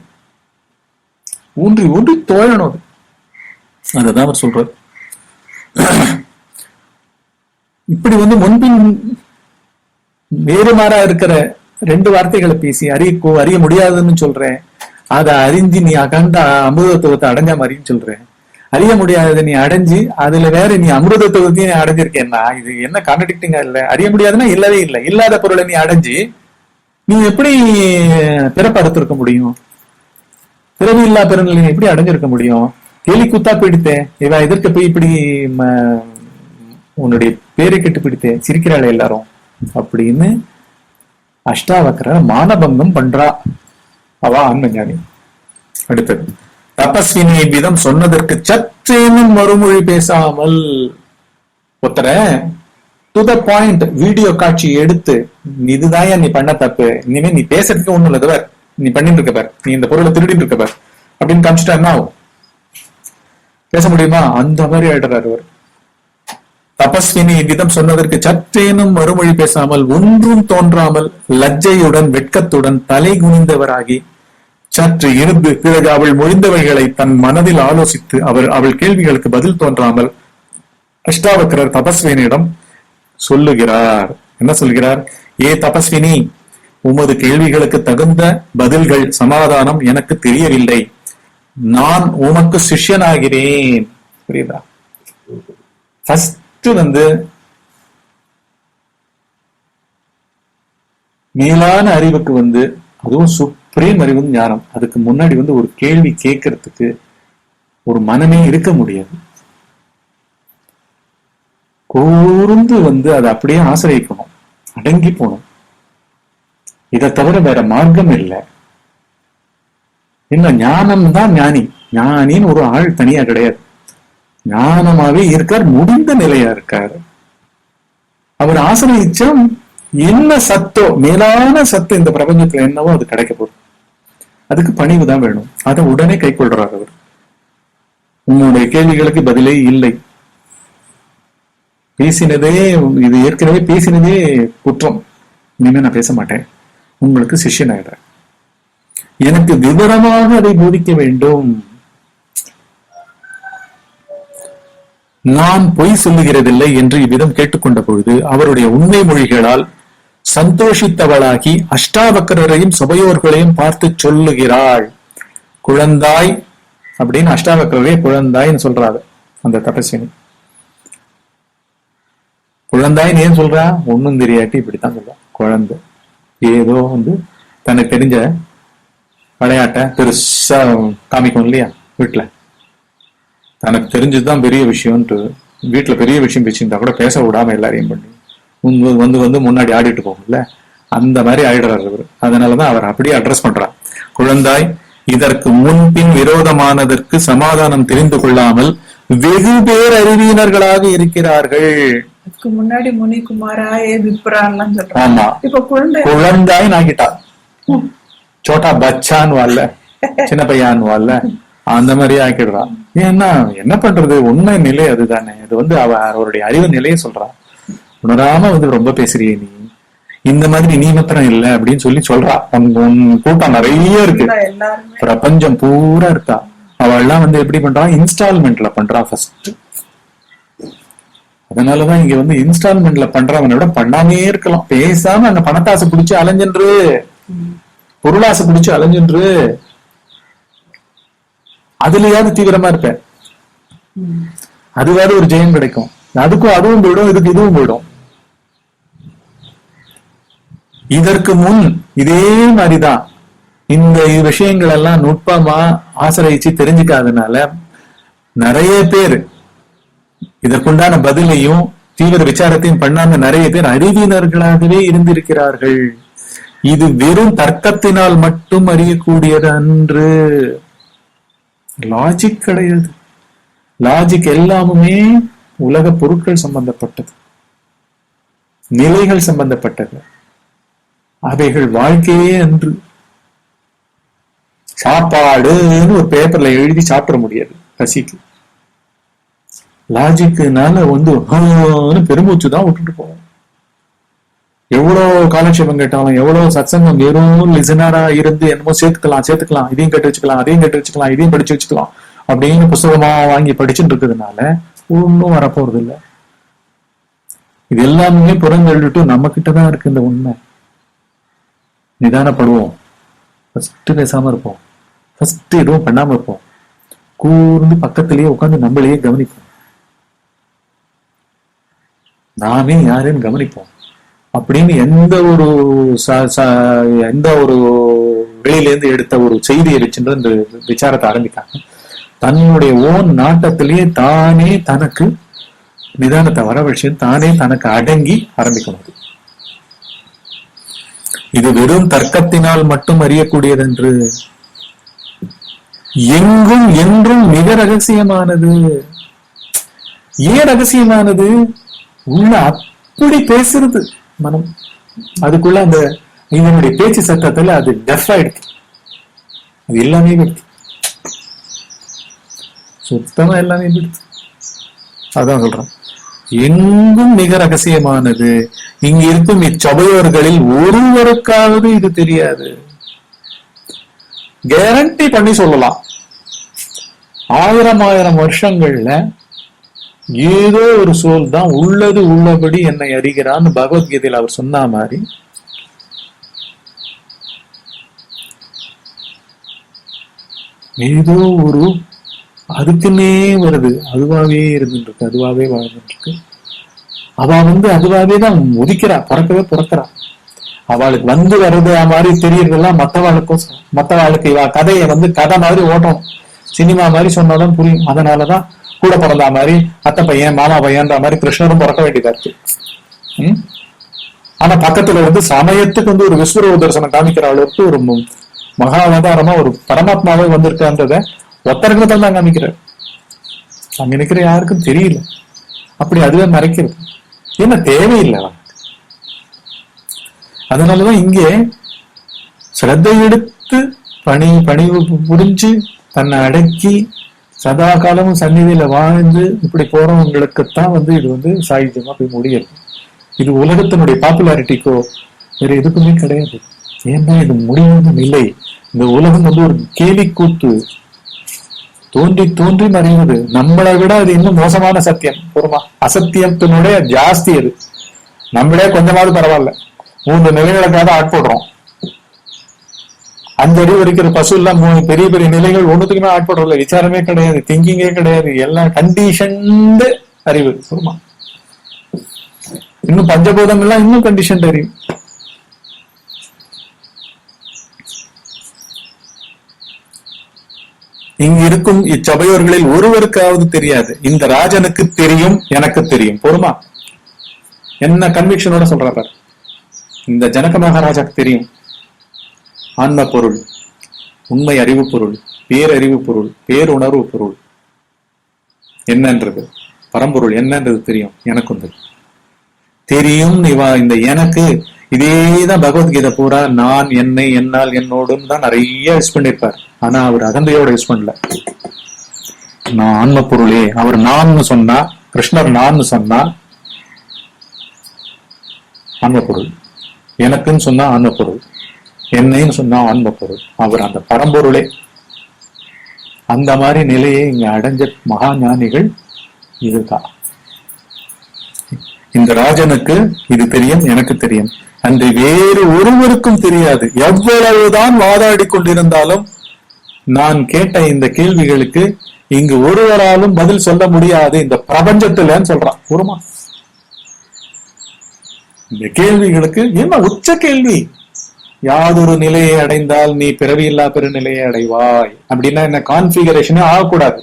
ஊன்றி ஊன்றி தோழணும். அதுதான் அவர் சொல்றார். இப்படி வந்து முன்பின் வேறுமாறா இருக்கிற ரெண்டு வார்த்தைகளை பேசி அறிய முடியாதுன்னு சொல்றேன். அதை அறிஞ்சு நீ அகண்ட அமிர்தத்துவத்தை அடைஞ்ச மாதிரின்னு சொல்றேன். அறிய முடியாததை நீ அடைஞ்சு அதுல வேற நீ அமிர்தத்துவத்தையும் நீ அடைஞ்சிருக்கேன்னா இது என்ன கான்ட்ரடிக்டிங்கா இல்ல? அறிய முடியாதுன்னா இல்லவே இல்லை. இல்லாத பொருளை நீ அடைஞ்சு நீ எப்படி பிறப்படுத்திருக்க முடியும்? பிறவி இல்லா பிறநிலை எப்படி அடைஞ்சிருக்க முடியும்? கேலி கூத்தா போயிடுத்தேன் இவ எதிர்க்க போய் இப்படி உன்னுடைய பேரை கெட்டு பிடித்தேன், சிரிக்கிறாள் எல்லாரும் அப்படின்னு அஷ்டாவக்கர மானபங்கம் பண்றா. அவா ஆன்மஞானி. அடுத்தது தபஸ்வினி விதம் சொன்னதற்கு சற்றேனும் மறுமொழி பேசாமல் ஒருத்தர டு த பாயிண்ட் வீடியோ காட்சி எடுத்து, இதுதான் நீ பண்ண தப்பு, இனிமே நீ பேசுறதுக்கு ஒண்ணும் இல்ல, நீ பண்ணிட்டு இருக்க பார், நீ இந்த பொருளை திருடிட்டு இருக்க பார் அப்படின்னு காமிச்சிட்டா என்ன ஆகும்? பேச முடியுமா? அந்த மாதிரி ஆயிடுறாரு அவர். தபஸ்வினி விதம் சொன்னதற்கு சற்றேனும் மறுமொழி பேசாமல், ஒன்றும் தோன்றாமல், லஜ்ஜையுடன் வெட்கத்துடன் தலை குனிந்தவராகி சற்று இருந்து பிறகு அவள் மொழிந்தவைகளை தன் மனதில் ஆலோசித்து அவள் கேள்விகளுக்கு பதில் தோன்றாமல் அஷ்டாவக்கரர் தபஸ்வினியிடம் சொல்லுகிறார். என்ன சொல்கிறார்? ஏ தபஸ்வினி, உமது கேள்விகளுக்கு தகுந்த பதில்கள், சமாதானம் எனக்கு தெரியவில்லை. நான் உமக்கு சிஷ்யனாகிறேன். புரியுதா? ஃபர்ஸ்ட் வந்து மேலான அறிவுக்கு வந்து, அதுவும் சுப்ரீம் அறிவு ஞானம், அதுக்கு முன்னாடி வந்து ஒரு கேள்வி கேட்கறதுக்கு ஒரு மனமே இருக்க முடியாது. கூர்ந்து வந்து அதை அப்படியே ஆசிரியக்கணும், அடங்கி போகணும். இதை தவிர வேற மார்க்கம் இல்லை. என்ன ஞானம் தான் ஞானி. ஞானின்னு ஒரு ஆள் தனியா கிடையாது. ஞானமாவே இருக்கார், முடிந்த நிலையா இருக்காரு. அவர் ஆசிரியச்சா என்ன சத்தோ, மேலான சத்து இந்த பிரபஞ்சத்துல என்னவோ அது கிடைக்க போகுது. அதுக்கு பணிவு தான் வேணும். அதை உடனே கை கொள்றாரு அவர். உங்களுடைய கேள்விகளுக்கு பதிலே இல்லை. பேசினதே, இது ஏற்கனவே பேசினதே குற்றம். இனிமே நான் பேச மாட்டேன், உங்களுக்கு சிஷ்யன் ஆயிடுறேன். எனக்கு விவரமாக அதை போதிக்க வேண்டும். நான் பொய் சொல்லுகிறதில்லை என்று இவ்விதம் கேட்டுக்கொண்ட பொழுது அவருடைய உண்மை மொழிகளால் சந்தோஷித்தவளாகி அஷ்டாவக்கரரையும் சபையோர்களையும் பார்த்து சொல்லுகிறாள். குழந்தாய் அப்படின்னு அஷ்டாவக்கரரே குழந்தாய்ன்னு சொல்றாரு அந்த தபஸ்வினி. குழந்தாய்ன்னு ஏன் சொல்றா? ஒன்னும் தெரியாட்டி இப்படித்தான் சொல்றா. குழந்தை ஏதோ தனக்கு தெரிஞ்ச விளையாட்ட பெருசா காமிக்கும் இல்லையா வீட்டுல. தனக்கு தெரிஞ்சதுதான் பெரிய விஷயம்ட்டு வீட்டுல பெரிய விஷயம் பேசியிருந்தா கூட பேச விடாம எல்லாரையும் பண்ணி வந்து முன்னாடி ஆடிட்டு போகும்ல, அந்த மாதிரி ஆயிடுறாரு அவர். அதனாலதான் அவர் அப்படியே அட்ரஸ் பண்றார். குழந்தாய், இதற்கு முன்பின் விரோதமானதற்கு சமாதானம் தெரிந்து கொள்ளாமல் வெகு பேர் அறிவியினர்களாக இருக்கிறார்கள். முன்னாடி முனிகுமாரா விப்ரான்லாம் சொல்றாங்க. ஆமா, இப்ப குழந்தாய் நாகிட்டா, சோட்டா பச்சான்னு வரல, சின்ன பையான்னு வரல, அந்த மாதிரி ஆக்கிடுறான். ஏன்னா என்ன பண்றது, உண்மை நிலை அதுதானே. அது அவருடைய அறிவு நிலையை சொல்றான். உணராம ரொம்ப பேசுறியே நீ, இந்த மாதிரி நீ மாத்திரம் இல்லை அப்படின்னு சொல்றா. உன் கூட்டம் நிறைய இருக்கு, பிரபஞ்சம் பூரா இருக்கா. அவள் எல்லாம் எப்படி பண்றா, இன்ஸ்டால்மெண்ட்ல பண்றா ஃபர்ஸ்ட். அதனாலதான் இங்க இன்ஸ்டால்மெண்ட்ல பண்றவனை விட பண்ணாமே இருக்கலாம். பேசாம அங்க பணத்தாசை பிடிச்சு அலைஞ்சென்று, பொருளாசை பிடிச்சு அலைஞ்சென்று, அதுலயாவது தீவிரமா இருப்பேன். அதுவாது ஒரு ஜெயம் கிடைக்கும். அதுவும் போயிடும், இதுவும் போயிடும். இதற்கு முன் இதே மாதிரிதான் இந்த விஷயங்கள் எல்லாம் நுட்பமா ஆசிரியிச்சு தெரிஞ்சுக்காதனால நிறைய பேர் இதற்குண்டான பதிலையும் தீவிர விசாரத்தையும் பண்ணாம நிறைய பேர் அறிவினர்களாகவே இருந்திருக்கிறார்கள். இது வெறும் தர்க்கத்தினால் மட்டும் அறியக்கூடியது அன்று. லாஜிக் கிடையாது. லாஜிக் எல்லாமுமே உலக பொருட்கள் சம்பந்தப்பட்டது, நிலைகள் சம்பந்தப்பட்டது. அவைகள் வாழ்க்கையே அன்று. சாப்பாடுன்னு ஒரு பேப்பர்ல எழுதி சாப்பிட முடியாது பசிக்கு. லாஜிக்குனால பெருமூச்சுதான் விட்டுட்டு போவோம். எவ்வளவு காலட்சேபம் கேட்டாலும், எவ்வளவு சத்சங்கம் வெறும் லிசனரா இருந்து என்னமோ சேர்த்துக்கலாம், இதையும் கட்டு வச்சுக்கலாம், அதையும் கட்டு வச்சுக்கலாம், இதையும் படிச்சு வச்சுக்கலாம் அப்படின்னு புத்தகமா வாங்கி படிச்சுட்டு இருக்கிறதுனால ஒன்னும் வரப்போறது இல்லை. இது எல்லாமே புறந்தள்ளிட்டு நம்ம கிட்டதான் இருக்கு இந்த உண்மை. நிதானப்படுவோம், ஃபர்ஸ்ட் பேசாம இருப்போம், ஃபர்ஸ்ட் எதுவும் பண்ணாம இருப்போம், கூர்ந்து பக்கத்திலேயே உட்காந்து நம்மளையே கவனிப்போம், நாமே யாரையும் கவனிப்போம் அப்படின்னு எந்த ஒரு வெளியிலேருந்து எடுத்த ஒரு செய்தியை வச்சுட்டு இந்த விசாரத்தை ஆரம்பிக்காங்க. தன்னுடைய ஓன் நாட்டத்திலேயே தானே தனக்கு நிதானத்தை வரவழைச்சு தானே தனக்கு அடங்கி ஆரம்பிக்கணும். இது வெறும் தர்க்கத்தினால் மட்டும் அறியக்கூடியது என்று எங்கும் என்றும் மிக ரகசியமானது. ஏன் ரகசியமானது? உள்ள அப்படி பேசுறது மனம். அதுக்குள்ள அந்த இதனுடைய பேச்சு சத்தத்துல அது டெஃப் ஆயிடுது. அது எல்லாமே விடுது, சுத்தமா எல்லாமே விடுது. அதான் சொல்றோம், எங்கும் மிக ரகசியமானது. இங்க இருக்கும் இச்சபையோர்களில் ஒருவருக்காவது இது தெரியாது. கேரண்டி பண்ணி சொல்லலாம், 1000 வருஷங்கள்ல ஏதோ ஒரு சோல் தான் உள்ளது உள்ளபடி என்னை அறிகிறான்னு பகவத்கீதையில் அவர் சொன்ன மாதிரி ஏதோ ஒரு அதுக்குன்னே வருது, அதுவாவே இருந்துருக்கு, அதுவாவே வாழ்ந்துருக்கு. அவ அதுவாவே தான் உதிக்கிறா, பிறக்கிறா. அவளுக்கு வர்றது மாதிரி தெரியறதெல்லாம் மத்தவாளுக்கு இவ கதையை கதை மாதிரி ஓட்டம், சினிமா மாதிரி சொன்னாதான் புரியும். அதனாலதான் கூட பிறந்தா மாதிரி அத்தை பையன் மாமா பையன்ற மாதிரி கிருஷ்ணரும் பிறக்க வேண்டியதா இருக்கு. ஆனா பக்கத்துல சமயத்துக்கு ஒரு விஸ்வரூப தரிசனம் காமிக்கிற அளவுக்கு ஒரு மகாவதாரமா ஒரு பரமாத்மாவே வந்திருக்கான்றத ஒத்தருக்கு தான் காமிக்கிறார். அங்க நிக்கிற யாருக்கும் தெரியல, அப்படி அதுவே மறைக்கிறது. என்ன தேவையில்லை. அதனாலதான் இங்கே சிரத்தை எடுத்து பணிவு புரிஞ்சு தன்னை அடக்கி சதா காலமும் சந்நிதியில வாழ்ந்து இப்படி போறவங்களுக்குத்தான் இது சாயுஜ்யமா போய் முடியும். இது உலகத்தினுடைய பாப்புலாரிட்டிக்கோ வேற எதுக்குமே கிடையாது. ஏன்னா இது முடிவான நிலை. இந்த உலகம் ஒரு கேலி கூத்து, தோன்றி தோன்றி மறைவது. நம்மளை விட அது இன்னும் மோசமான சத்தியம். பொறுமா அசத்தியத்தினுடைய ஜாஸ்தி அது. நம்மளே கொஞ்சமாவது பரவாயில்ல, 3 நிலைகளுக்காக ஆட்படுறோம். 5 அடி வரைக்கிற பசு எல்லாம் 3 பெரிய பெரிய நிலைகள் ஒண்ணுத்துக்குமே ஆட்படுறோம்ல. விசாரமே கிடையாது, திங்கிங்கே கிடையாது, எல்லாம் கண்டிஷன்டு அறிவு. பொறுமா இன்னும் பஞ்சபூதங்கள்லாம் இன்னும் கண்டிஷன்டு அறிவு. இங்க இருக்கும் இச்சபையோர்களில் ஒருவருக்காவது தெரியாது. இந்த ராஜனுக்கு தெரியும், எனக்கு தெரியும். பொறுமா என்ன கன்விக்ஷனோட சொல்றாரு. இந்த ஜனக மகாராஜாக்கு தெரியும் ஆன்ம பொருள், உண்மை அறிவு பொருள், பேரறிவு பொருள், பேருணர்வு பொருள் என்னன்றது, பரம்பொருள் என்னன்றது தெரியும். எனக்கும் தெரியும். இந்த எனக்கு இதேதான் பகவத்கீதை பூரா நான், என்னை, என்னால், என்னோடும் தான் நிறைய யூஸ் பண்ணிருப்பார். ஆனா அவர் அகந்தையோட யூஸ் பண்ணல. நான் ஆன்ம பொருளே, அவர் நான் சொன்னா, கிருஷ்ணர் நான் சொன்னா ஆன்ம பொருள், எனக்குன்னு சொன்னா ஆன்ம பொருள், என்னைன்னு சொன்னா ஆன்ம பொருள். அவர் அந்த பரம்பொருளே. அந்த மாதிரி நிலையை இங்க அடைஞ்ச மகா ஞானிகள் இதுதான். இந்த ராஜனுக்கு இது தெரியும், எனக்கு தெரியும், அன்று வேறு ஒருவருக்கும் தெரியாது. எவ்வளவுதான் வாதாடி கொண்டிருந்தாலும் நான் கேட்ட இந்த கேள்விகளுக்கு இங்கு ஒருவராலும் பதில் சொல்ல முடியாது இந்த பிரபஞ்சத்திலன்னு சொல்றான். கூறுமா இந்த கேள்விகளுக்கு என்ன உச்ச கேள்வி? யாதொரு நிலையை அடைந்தால் நீ பிறவியில்லா பெருநிலையை அடைவாய் அப்படின்னா என்ன? கான்பிகரேஷனே ஆகக்கூடாது.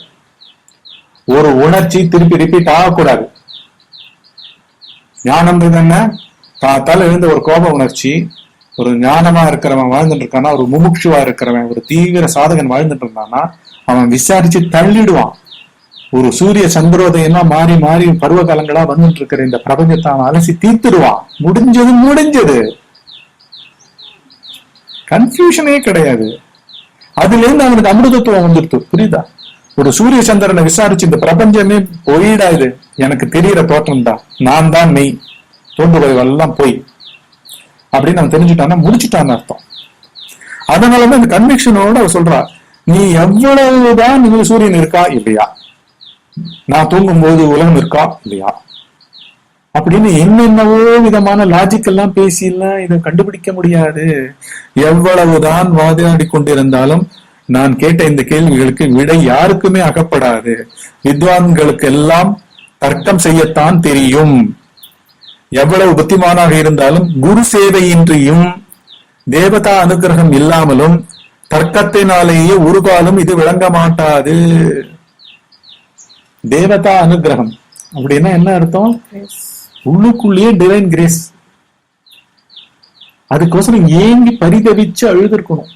ஒரு உணர்ச்சி திருப்பி ரிப்பீட் ஆகக்கூடாது. ஞானம் என்ன? தாத்தால இருந்த ஒரு கோப உணர்ச்சி, ஒரு ஞானமா இருக்கிறவன் வாழ்ந்துட்டு இருக்கானா, ஒரு முமுட்சுவா இருக்கிறவன், ஒரு தீவிர சாதகன் வாழ்ந்துட்டு இருந்தானா அவன் விசாரிச்சு தள்ளிடுவான். ஒரு சூரிய சந்திரோதயம் மாறி மாறி பருவ காலங்களா வந்துட்டு இருக்கிற இந்த பிரபஞ்சத்தை அவன் அலசி தீர்த்துடுவான். முடிஞ்சது. கன்ஃபியூஷனே கிடையாது. அதுல இருந்து அவனுக்கு அமிர்தத்துவம் வந்துடுத்து. புரியுதா? ஒரு சூரிய சந்திரனை விசாரிச்சு இந்த பிரபஞ்சமே போயிடாது, எனக்கு தெரிகிற தோற்றம் தான், நான் தான் மெய், தோன்றுவதெல்லாம் போய் அப்படின்னு அவன் தெரிஞ்சுட்டான்னா முடிச்சுட்டான்னு அர்த்தம். அதனாலதான் இந்த கன்விக்ஷனோட அவ சொல்றா, நீ எவ்வளவுதான் நீங்க சூரியன் இருக்கா இல்லையா, நான் தூங்கும் போது உலகம் இருக்கா இல்லையா அப்படின்னு என்னென்னவோ விதமான லாஜிக் எல்லாம் பேசி எல்லாம் இதை கண்டுபிடிக்க முடியாது. எவ்வளவுதான் வாதாடி கொண்டிருந்தாலும் நான் கேட்ட இந்த கேள்விகளுக்கு விடை யாருக்குமே அகப்படாது. வித்வான்களுக்கு எல்லாம் தர்க்கம் செய்யத்தான் தெரியும். எவ்வளவு புத்திமானாக இருந்தாலும் குரு சேவையின்றியும் தேவதா அனுகிரகம் இல்லாமலும் தர்க்கத்தினாலேயே ஒரு காலம் இது விளங்க மாட்டாது. தேவதா அனுகிரகம் அப்படின்னா என்ன அர்த்தம்? உள்ளுக்குள்ளேயே டிவைன் கிரேஸ். அதுக்கோசரம் ஏங்கி பரிதவிச்சு அழுதுருக்கணும்.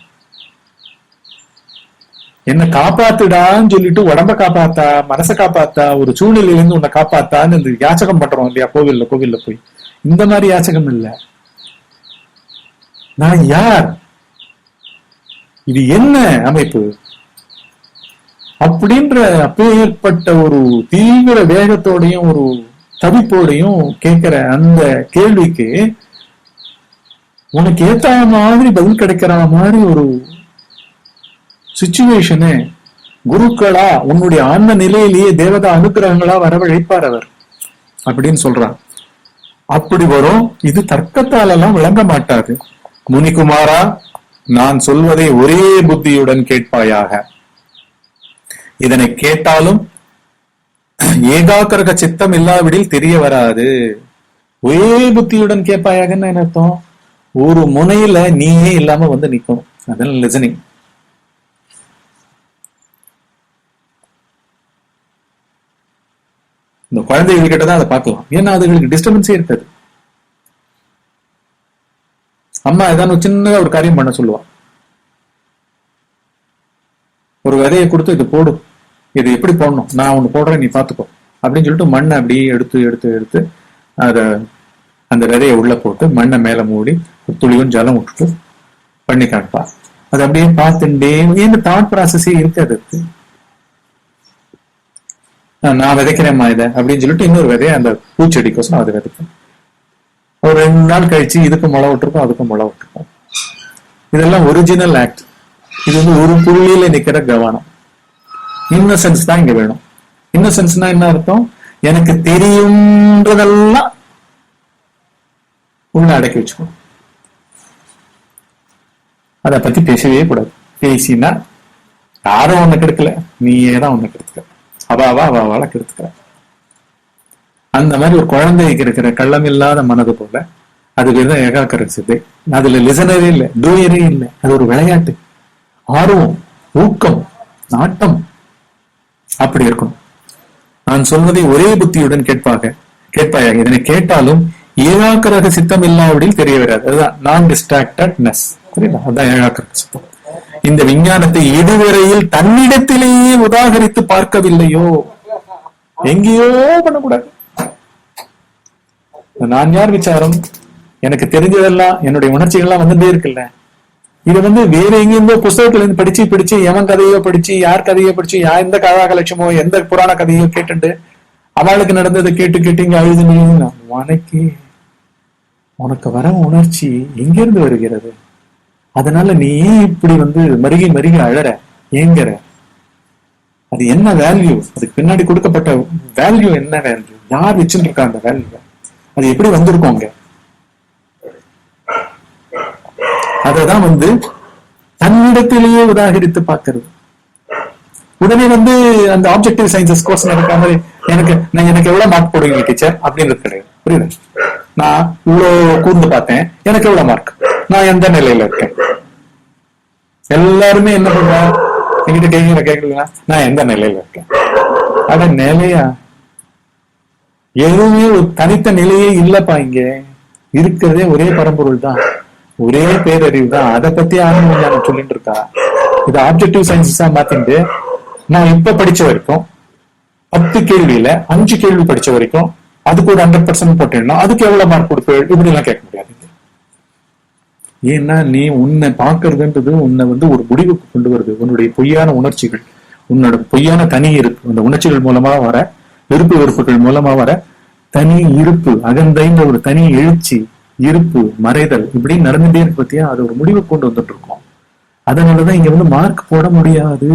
என்ன காப்பாத்துடான்னு சொல்லிட்டு உடம்ப காப்பாத்தா, மனசை காப்பாத்தா, ஒரு சூழ்நிலையில இருந்து உன்னை காப்பாத்தான்னு இந்த யாச்சகம் பண்றோம் இல்லையா கோவில்ல போய். இந்த மாதிரி யாச்சகம் இல்ல. நான் யார், இது என்ன அமைப்பு அப்படின்ற அப்பேற்பட்ட ஒரு தீவிர வேகத்தோடையும் ஒரு தவிப்போடையும் கேட்கிற அந்த கேள்விக்கு உனக்கு ஏத்த மாதிரி பதில் கிடைக்கிற மாதிரி ஒரு சிச்சுவேஷனு குருக்களா உன்னுடைய ஆன்ம நிலையிலேயே தேவதா அனுக்கிரகங்களா வரவழைப்பார் அவர் அப்படின்னு சொல்றார். அப்படி வரும். இது தர்க்கத்தாலெல்லாம் விளங்க மாட்டாது. முனிகுமாரா, நான் சொல்வதை ஒரே புத்தியுடன் கேட்பாயாக. இதனை கேட்டாலும் ஏகாக்கிரக சித்தம் இல்லாவிடில் தெரிய வராது. ஒரே புத்தியுடன் கேட்பாயாகன்னு என்ன அர்த்தம்? ஒரு முனையில நீயே இல்லாம வந்து நிக்கணும். அதனால லிசனிங். இந்த குழந்தைகள் கிட்டதான் அதை பார்க்கலாம். ஏன்னா அதுகளுக்கு டிஸ்டர்பன்ஸே இருக்காது. அம்மா ஏதாவது சின்னதா ஒரு காரியம் பண்ண சொல்லுவான். ஒரு விதையை கொடுத்து இது போடும், இது எப்படி போடணும், நான் ஒண்ணு போடுறேன், நீ பாத்துக்கோ அப்படின்னு சொல்லிட்டு மண்ணை அப்படியே எடுத்து அத அந்த விதையை உள்ள போட்டு மண்ணை மேல மூடி துளியும் ஜலம் விட்டுட்டு பண்ணி காட்டுப்பா. அது அப்படியே பார்த்துட்டே தாட் ப்ராசஸே இருக்காது. நான் விதைக்கிறேம்மா இதை அப்படின்னு சொல்லிட்டு இன்னொரு விதையை அந்த பூச்செடிக்கோசம் அதை விதைக்கும். ஒரு 2 நாள் கழிச்சு இதுக்கு முளை விட்டுருக்கும், அதுக்கும் முளை விட்டுருக்கும். இதெல்லாம் ஒரிஜினல் ஆக்ட். இது வந்து ஒரு புள்ளியில நிக்கிற கவனம். இன்னசென்ஸ் தான் இங்க வேணும். இன்னசென்ஸ்னா என்ன அர்த்தம்? எனக்கு தெரியும்ன்றதெல்லாம் உள்ள அடக்கி வச்சுக்கணும். அதை பத்தி பேசவே கூடாது. பேசினா யாரும் ஒண்ணு கெடுக்கல, நீயே தான் ஒண்ணு கெடுத்துக்க, அவாவால கெடுத்துக்கிற. அந்த மாதிரி ஒரு குழந்தைக்கு இருக்கிற கள்ளம் இல்லாத மனது போல அது பேர் ஏகாக்கிர சித்தை. அதுல லிசனரே இல்லை, டூயரே இல்லை. அது ஒரு விளையாட்டு, ஆர்வம், ஊக்கம், நாட்டம் அப்படி இருக்கணும். நான் சொல்வதை ஒரே புத்தியுடன் கேட்பாயாக. இதனை கேட்டாலும் ஏகாக்கிரக சித்தம் இல்லாவிடில் தெரிய வராது. அதுதான் நான் டிஸ்ட்ராக்டட்னஸ். புரியுதா? அதுதான் ஏகாக்கிரக சித்தம். இந்த விஞ்ஞானத்தை இதுவரையில் தன்னிடத்திலேயே உதாகரித்து பார்க்கவில்லையோ, எங்கேயோ பண்ணக்கூடாது. நான் யார் விசாரம், எனக்கு தெரிஞ்சதெல்லாம் என்னுடைய உணர்ச்சிகள்லாம் வந்துட்டே இருக்குல்ல. இது வந்து வேற எங்கேருந்தோ புஸ்தகத்துல இருந்து படிச்சு எவன் கதையோ படிச்சு, யார் கதையோ படிச்சு, எந்த கதாகலட்சமோ எந்த புராண கதையோ கேட்டுட்டு அவளுக்கு நடந்ததை கேட்டு இங்க அழுது, உனக்கு வர உணர்ச்சி எங்கிருந்து வருகிறது? அதனால நீ ஏன் இப்படி வந்து மருகி அழற, ஏங்கற? அது என்ன வேல்யூ? அதுக்கு பின்னாடி கொடுக்கப்பட்ட வேல்யூ என்ன வேல்யூ? யார் வச்சுட்டு இருக்கா அந்த வேல்யூ? அது எப்படி வந்திருக்கோங்க? அததான் வந்து தன்னிடத்திலேயே உதாகரித்து பார்க்கிறது. உடனே வந்து அந்த ஆப்ஜெக்டிவ் சயின்சஸ் கோர்ஸ் நடக்கிற மாதிரி எனக்கு எவ்வளவு மார்க் போடுவீங்க டீச்சர் அப்படின்றது கிடையாது. புரியுது? நான் இவ்வளவு கூர்ந்து பார்த்தேன், எனக்கு எவ்வளவு மார்க், நான் எந்த நிலையில இருக்கேன். எல்லாருமே என்ன பண்ற, என்கிட்ட கேட்கல, நான் எந்த நிலையில இருக்கேன். அட நிலையா? எதுவுமே ஒரு தனித்த நிலையே இல்லப்பா. இங்க இருக்கிறதே ஒரே பரம்பொருள் தான், ஒரே பேரறிவு தான். அதை பத்தி ஆரம்பம் நான் சொல்லிட்டு இருக்கா. இது ஆப்ஜெக்டிவ் சயின்ஸா மாத்திட்டு நான் இப்ப படிச்ச வரைக்கும் 10 கேள்வியில 5 கேள்வி படிச்ச வரைக்கும் அதுக்கு ஒரு 100% போட்டேன்னா அதுக்கு எவ்வளவு மார்க் கொடுப்பேன்? இப்படி எல்லாம் கேட்க முடியாது. ஏன்னா நீ உன்னை பாக்குறதுன்றது உன்னை வந்து ஒரு முடிவுக்கு கொண்டு வருது. உன்னுடைய பொய்யான உணர்ச்சிகள், உன்னோட பொய்யான தனி இருப்பு, அந்த உணர்ச்சிகள் மூலமா வர விருப்பு வெறுப்புகள் மூலமா வர தனி இருப்பு, அகந்தைன்ற ஒரு தனி எழுச்சி, இருப்பு, மறைதல், இப்படி நடந்துட்டே இருக்கு பத்தியா? அது ஒரு முடிவை கொண்டு வந்துட்டு இருக்கோம். அதனாலதான் இங்க வந்து மார்க் போட முடியாது.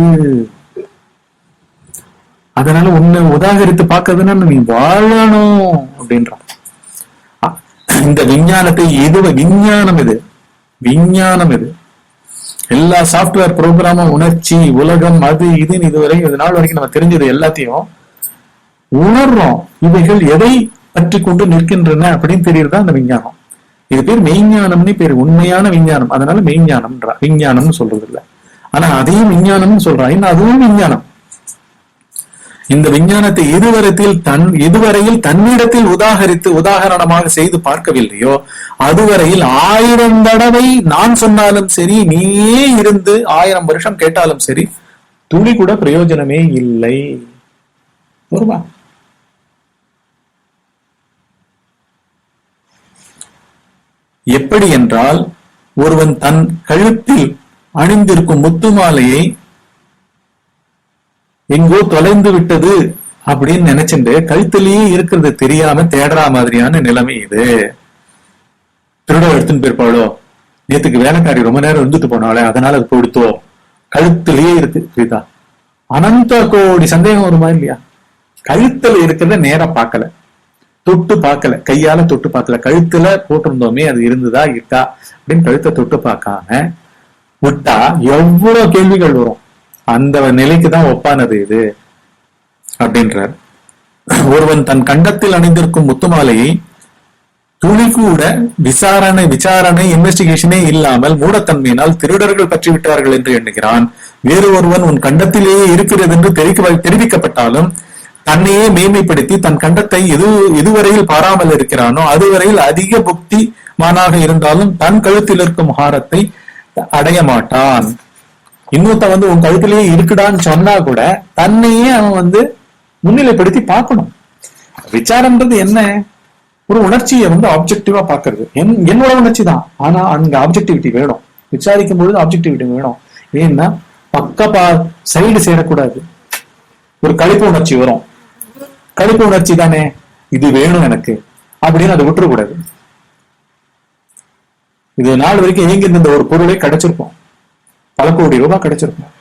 அதனால உன்னை உதாகரித்து பார்க்கறதுன்னா நீ வாழணும் அப்படின்றான். இந்த விஞ்ஞானத்தை விஞ்ஞானம் இது எல்லா சாப்ட்வேர் ப்ரோக்ராமும் உணர்ச்சி, உலகம், அது இதுன்னு இதுவரை இது நாள் வரைக்கும் நம்ம தெரிஞ்சது எல்லாத்தையும் உணர்றோம். இவைகள் எதை பற்றி கொண்டு நிற்கின்றன அப்படின்னு தெரியறதா அந்த விஞ்ஞானம். இது பேர் மெய்ஞானம்னு பேரு, உண்மையான விஞ்ஞானம். அதனால மெய்ஞானம்ன்றா, விஞ்ஞானம்னு சொல்றது இல்லை. ஆனா அதையும் விஞ்ஞானம்னு சொல்றான். இன்னும் அதுவும் விஞ்ஞானம். இந்த விஞ்ஞானத்தை எதுவரையில் தன்னிடத்தில் உதாகரணமாக செய்து பார்க்கவில்லையோ அதுவரையில் 1000 தடவை நான் சொன்னாலும் சரி, நீயே இருந்து 1000 வருஷம் கேட்டாலும் சரி, துளி கூட பிரயோஜனமே இல்லை. வருமா? எப்படி என்றால், ஒருவன் தன் கழுத்தில் அணிந்திருக்கும் முத்து மாலையை எங்கோ தொலைந்து விட்டது அப்படின்னு நினைச்சுட்டு கழுத்திலேயே இருக்கிறது தெரியாம தேடுற மாதிரியான நிலைமை இது. திருட எடுத்துன்னு போயிருப்பாளோ, நேத்துக்கு வேலைக்காரி ரொம்ப நேரம் இருந்துட்டு போனாலே அதனால அது போடுத்தோ, கழுத்திலேயே இருக்கு. புரியுதா? அனந்த கோடி சந்தேகம் வருமா இல்லையா? கழுத்துல இருக்கிறத நேரம் பார்க்கல, தொட்டு பார்க்கல, கையால தொட்டு பார்க்கல. கழுத்துல போட்டிருந்தோமே அது இருந்ததா இருக்கா அப்படின்னு கழுத்தை தொட்டு பார்க்காம விட்டா எவ்வளவு கேள்விகள் வரும். அந்த நிலைக்கு தான் ஒப்பானது இது அப்படின்றார். ஒருவன் தன் கண்டத்தில் அணிந்திருக்கும் முத்துமாலையை துளி கூட விசாரணை இன்வெஸ்டிகேஷனே இல்லாமல் மூடத்தன்மையினால் திருடர்கள் பற்றி விட்டார்கள் என்று எண்ணுகிறான். வேறு ஒருவன் உன் கண்டத்திலேயே இருக்கிறது என்று தெரிவிக்கப்பட்டாலும் தன்னையே மேன்மைப்படுத்தி தன் கண்டத்தை எதுவரையில் பாராமல் இருக்கிறானோ அதுவரையில் அதிக புக்திமானாக இருந்தாலும் தன் கழுத்தில் இருக்கும் ஹாரத்தை அடைய மாட்டான். இன்னொருத்த வந்து உன் கழுத்திலேயே இருக்குடான்னு சொன்னா கூட தன்னையே அவன் முன்னிலைப்படுத்தி பார்க்கணும். விசாரம்ன்றது என்ன? ஒரு உணர்ச்சியை ஆப்ஜெக்டிவா பாக்குறது. என்னோட உணர்ச்சி தான், ஆனா அங்க ஆப்ஜெக்டிவிட்டி வேணும். விசாரிக்கும் பொழுது ஆப்ஜெக்டிவிட்டி வேணும். ஏன்னா சைடு சேரக்கூடாது. ஒரு கழிப்பு உணர்ச்சி வரும், கழிப்பு உணர்ச்சி தானே, இது வேணும் எனக்கு அப்படின்னு அதை விட்டுறக்கூடாது. இது நாள் வரைக்கும் இயங்கியிருந்த இந்த ஒரு பொருளை கிடைச்சிருப்போம், பல கோடி ரூபாய் கிடைச்சிருப்போம்.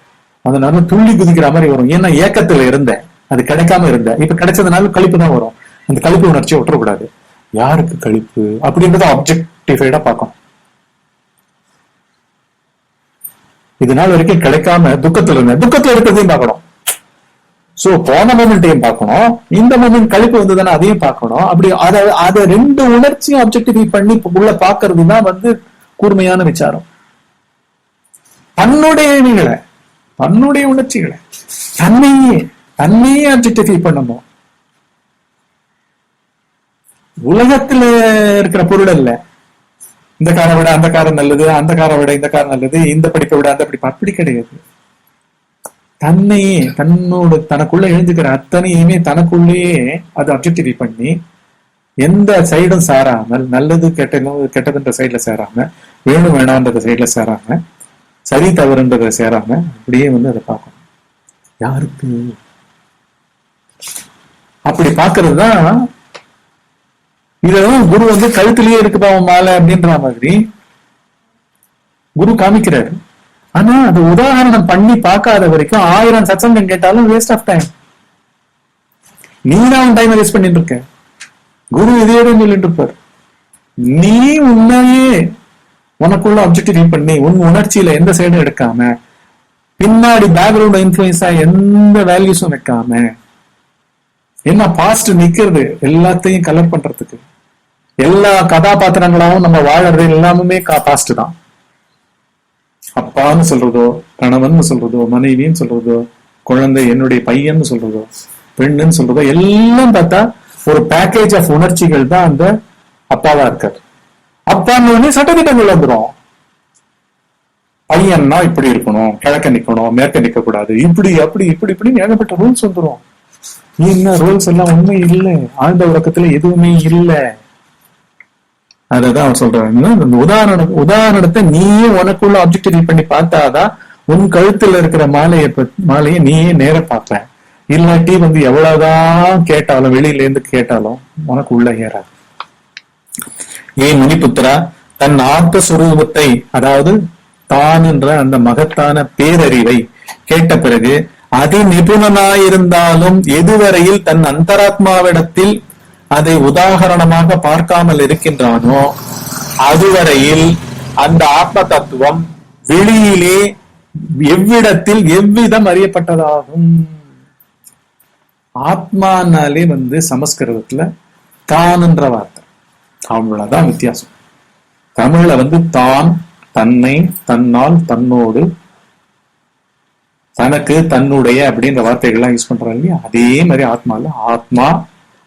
அதனால துள்ளி குதிக்கிற மாதிரி வரும். ஏன்னா ஏக்கத்துல இருந்த, அது கிடைக்காம இருந்த, இப்ப கிடைச்சதுனால கழிப்பு தான் வரும். அந்த கழிப்பு உணர்ச்சியை விட்டுறக்கூடாது. யாருக்கு கழிப்பு அப்படின்றத ஆப்ஜெக்டிஃபைடா பார்க்கணும். இது நாள் வரைக்கும் கிடைக்காம துக்கத்துல இருந்த, துக்கத்துல இருக்கிறதையும் பார்க்கணும். சோ போன மொமெண்ட்டையும் பார்க்கணும், இந்த மொமெண்ட் கழிப்பு வந்ததுன்னா அதையும் பார்க்கணும். அப்படி அதை ரெண்டு உணர்ச்சியும் ஆப்ஜெக்டிஃபை பண்ணி உள்ள பாக்குறது தான் கூர்மையான விசாரம். தன்னுடைய உணர்ச்சிகளை தன்னையே ஆப்ஜெக்டிஃபை பண்ணணும். உலகத்துல இருக்கிற பொருள் அல்ல. இந்த காரை விட அந்த காரை நல்லது, அந்த காரை விட இந்த கார் நல்லது, இந்த படிப்பை விட அந்த படிப்பு, அப்படி கிடையாது. தன்னையே தனக்குள்ள எழுந்துக்கிற அத்தனையுமே தனக்குள்ளேயே அது அப்ஜெக்டிஃபை பண்ணி எந்த சைடும் சாராமல், நல்லது கெட்டதுன்ற சைட்ல சேராம, வேணும் வேணான்றத சைட்ல சேராம, சரி தவறுன்றத சேராம அப்படியே அதை பார்க்கணும். யாருக்கு அப்படி பாக்குறது தான். இதெல்லாம் குரு கழுத்திலேயே இருக்குப்பா மாலை அப்படின்ற மாதிரி குரு காமிக்கிறாரு. ஆனா அது உதாரணம் பண்ணி பார்க்காத வரைக்கும் 1000 சத்சங்கம் கேட்டாலும் வேஸ்ட் ஆஃப் டைம். நீ தான் டைம் வேஸ்ட் பண்ணிட்டு இருக்க. குரு இதே சொல்லிட்டு இருப்பார். நீ உன்னையே உனக்குள்ள அப்ஜெக்டிவ் பண்ணி உன் உணர்ச்சியில எந்த சைடும் எடுக்காம, பின்னாடி பேக்ரவுண்ட் இன்ஃபுளுன்ஸா எந்த வேல்யூஸும் வைக்காம, என்ன பாஸ்ட் நிக்கிறது எல்லாத்தையும் கலர் பண்றதுக்கு. எல்லா கதாபாத்திரங்களாவும் நம்ம வாழறது எல்லாமே பாஸ்ட் தான். அப்பான்னு சொல்றதோ, கணவன் சொல்றதோ, மனைவின்னு சொல்றதோ, குழந்தை என்னுடைய பையன் சொல்றதோ, பெண்ணுன்னு சொல்றதோ, எல்லாம் பார்த்தா ஒரு பேக்கேஜ் ஆஃப் உணர்ச்சிகள் தான் அந்த அப்பாவா இருக்காரு. அப்பான்னு சட்டத்திட்டங்கள் வந்துடும். பையன்னா இப்படி இருக்கணும், கிழக்க நிக்கணும், மேற்க நிக்க கூடாது, இப்படி அப்படி இப்படி ஏகப்பட்ட ரூல்ஸ் வந்துடும். என்ன ரூல்ஸ் எல்லாம் உண்மை இல்லை, ஆழ்ந்த உறக்கத்துல எதுவுமே இல்லை. அததான் அவர் சொல்றாங்க. அந்த உதாரணத்தை நீயே உனக்குள்ள ஆப்ஜெக்டிவ் பண்ணி பார்த்தாதான் உன் கழுத்துல இருக்கிற மாலையை நீயே நேர பார்ப்ப. இல்லாட்டி எவ்வளவுதான் கேட்டாலும், வெளியில இருந்து கேட்டாலும் உனக்கு உள்ள ஏறாது. ஏன் முனிபுத்திரா, தன் ஆத்மஸ்வரூபத்தை, அதாவது தான் என்ற அந்த மகத்தான பேரறிவை கேட்ட பிறகு அதி நிபுணனாயிருந்தாலும் எதுவரையில் தன் அந்தராத்மாவிடத்தில் அதை உதாகரணமாக பார்க்காமல் இருக்கின்றானோ அதுவரையில் அந்த ஆத்ம தத்துவம் வெளியிலே எவ்விடத்தில் எவ்விதம் அறியப்பட்டதாகும். ஆத்மானாலே சமஸ்கிருதத்துல தான் என்ற வார்த்தை, அவ்வளவுதான் வித்தியாசம். தமிழ்ல தான், தன்னை, தன்னால், தன்னோடு, தனக்கு, தன்னுடைய அப்படின்ற வார்த்தைகள்லாம் யூஸ் பண்றாங்க இல்லையா? அதே மாதிரி ஆத்மால ஆத்மா,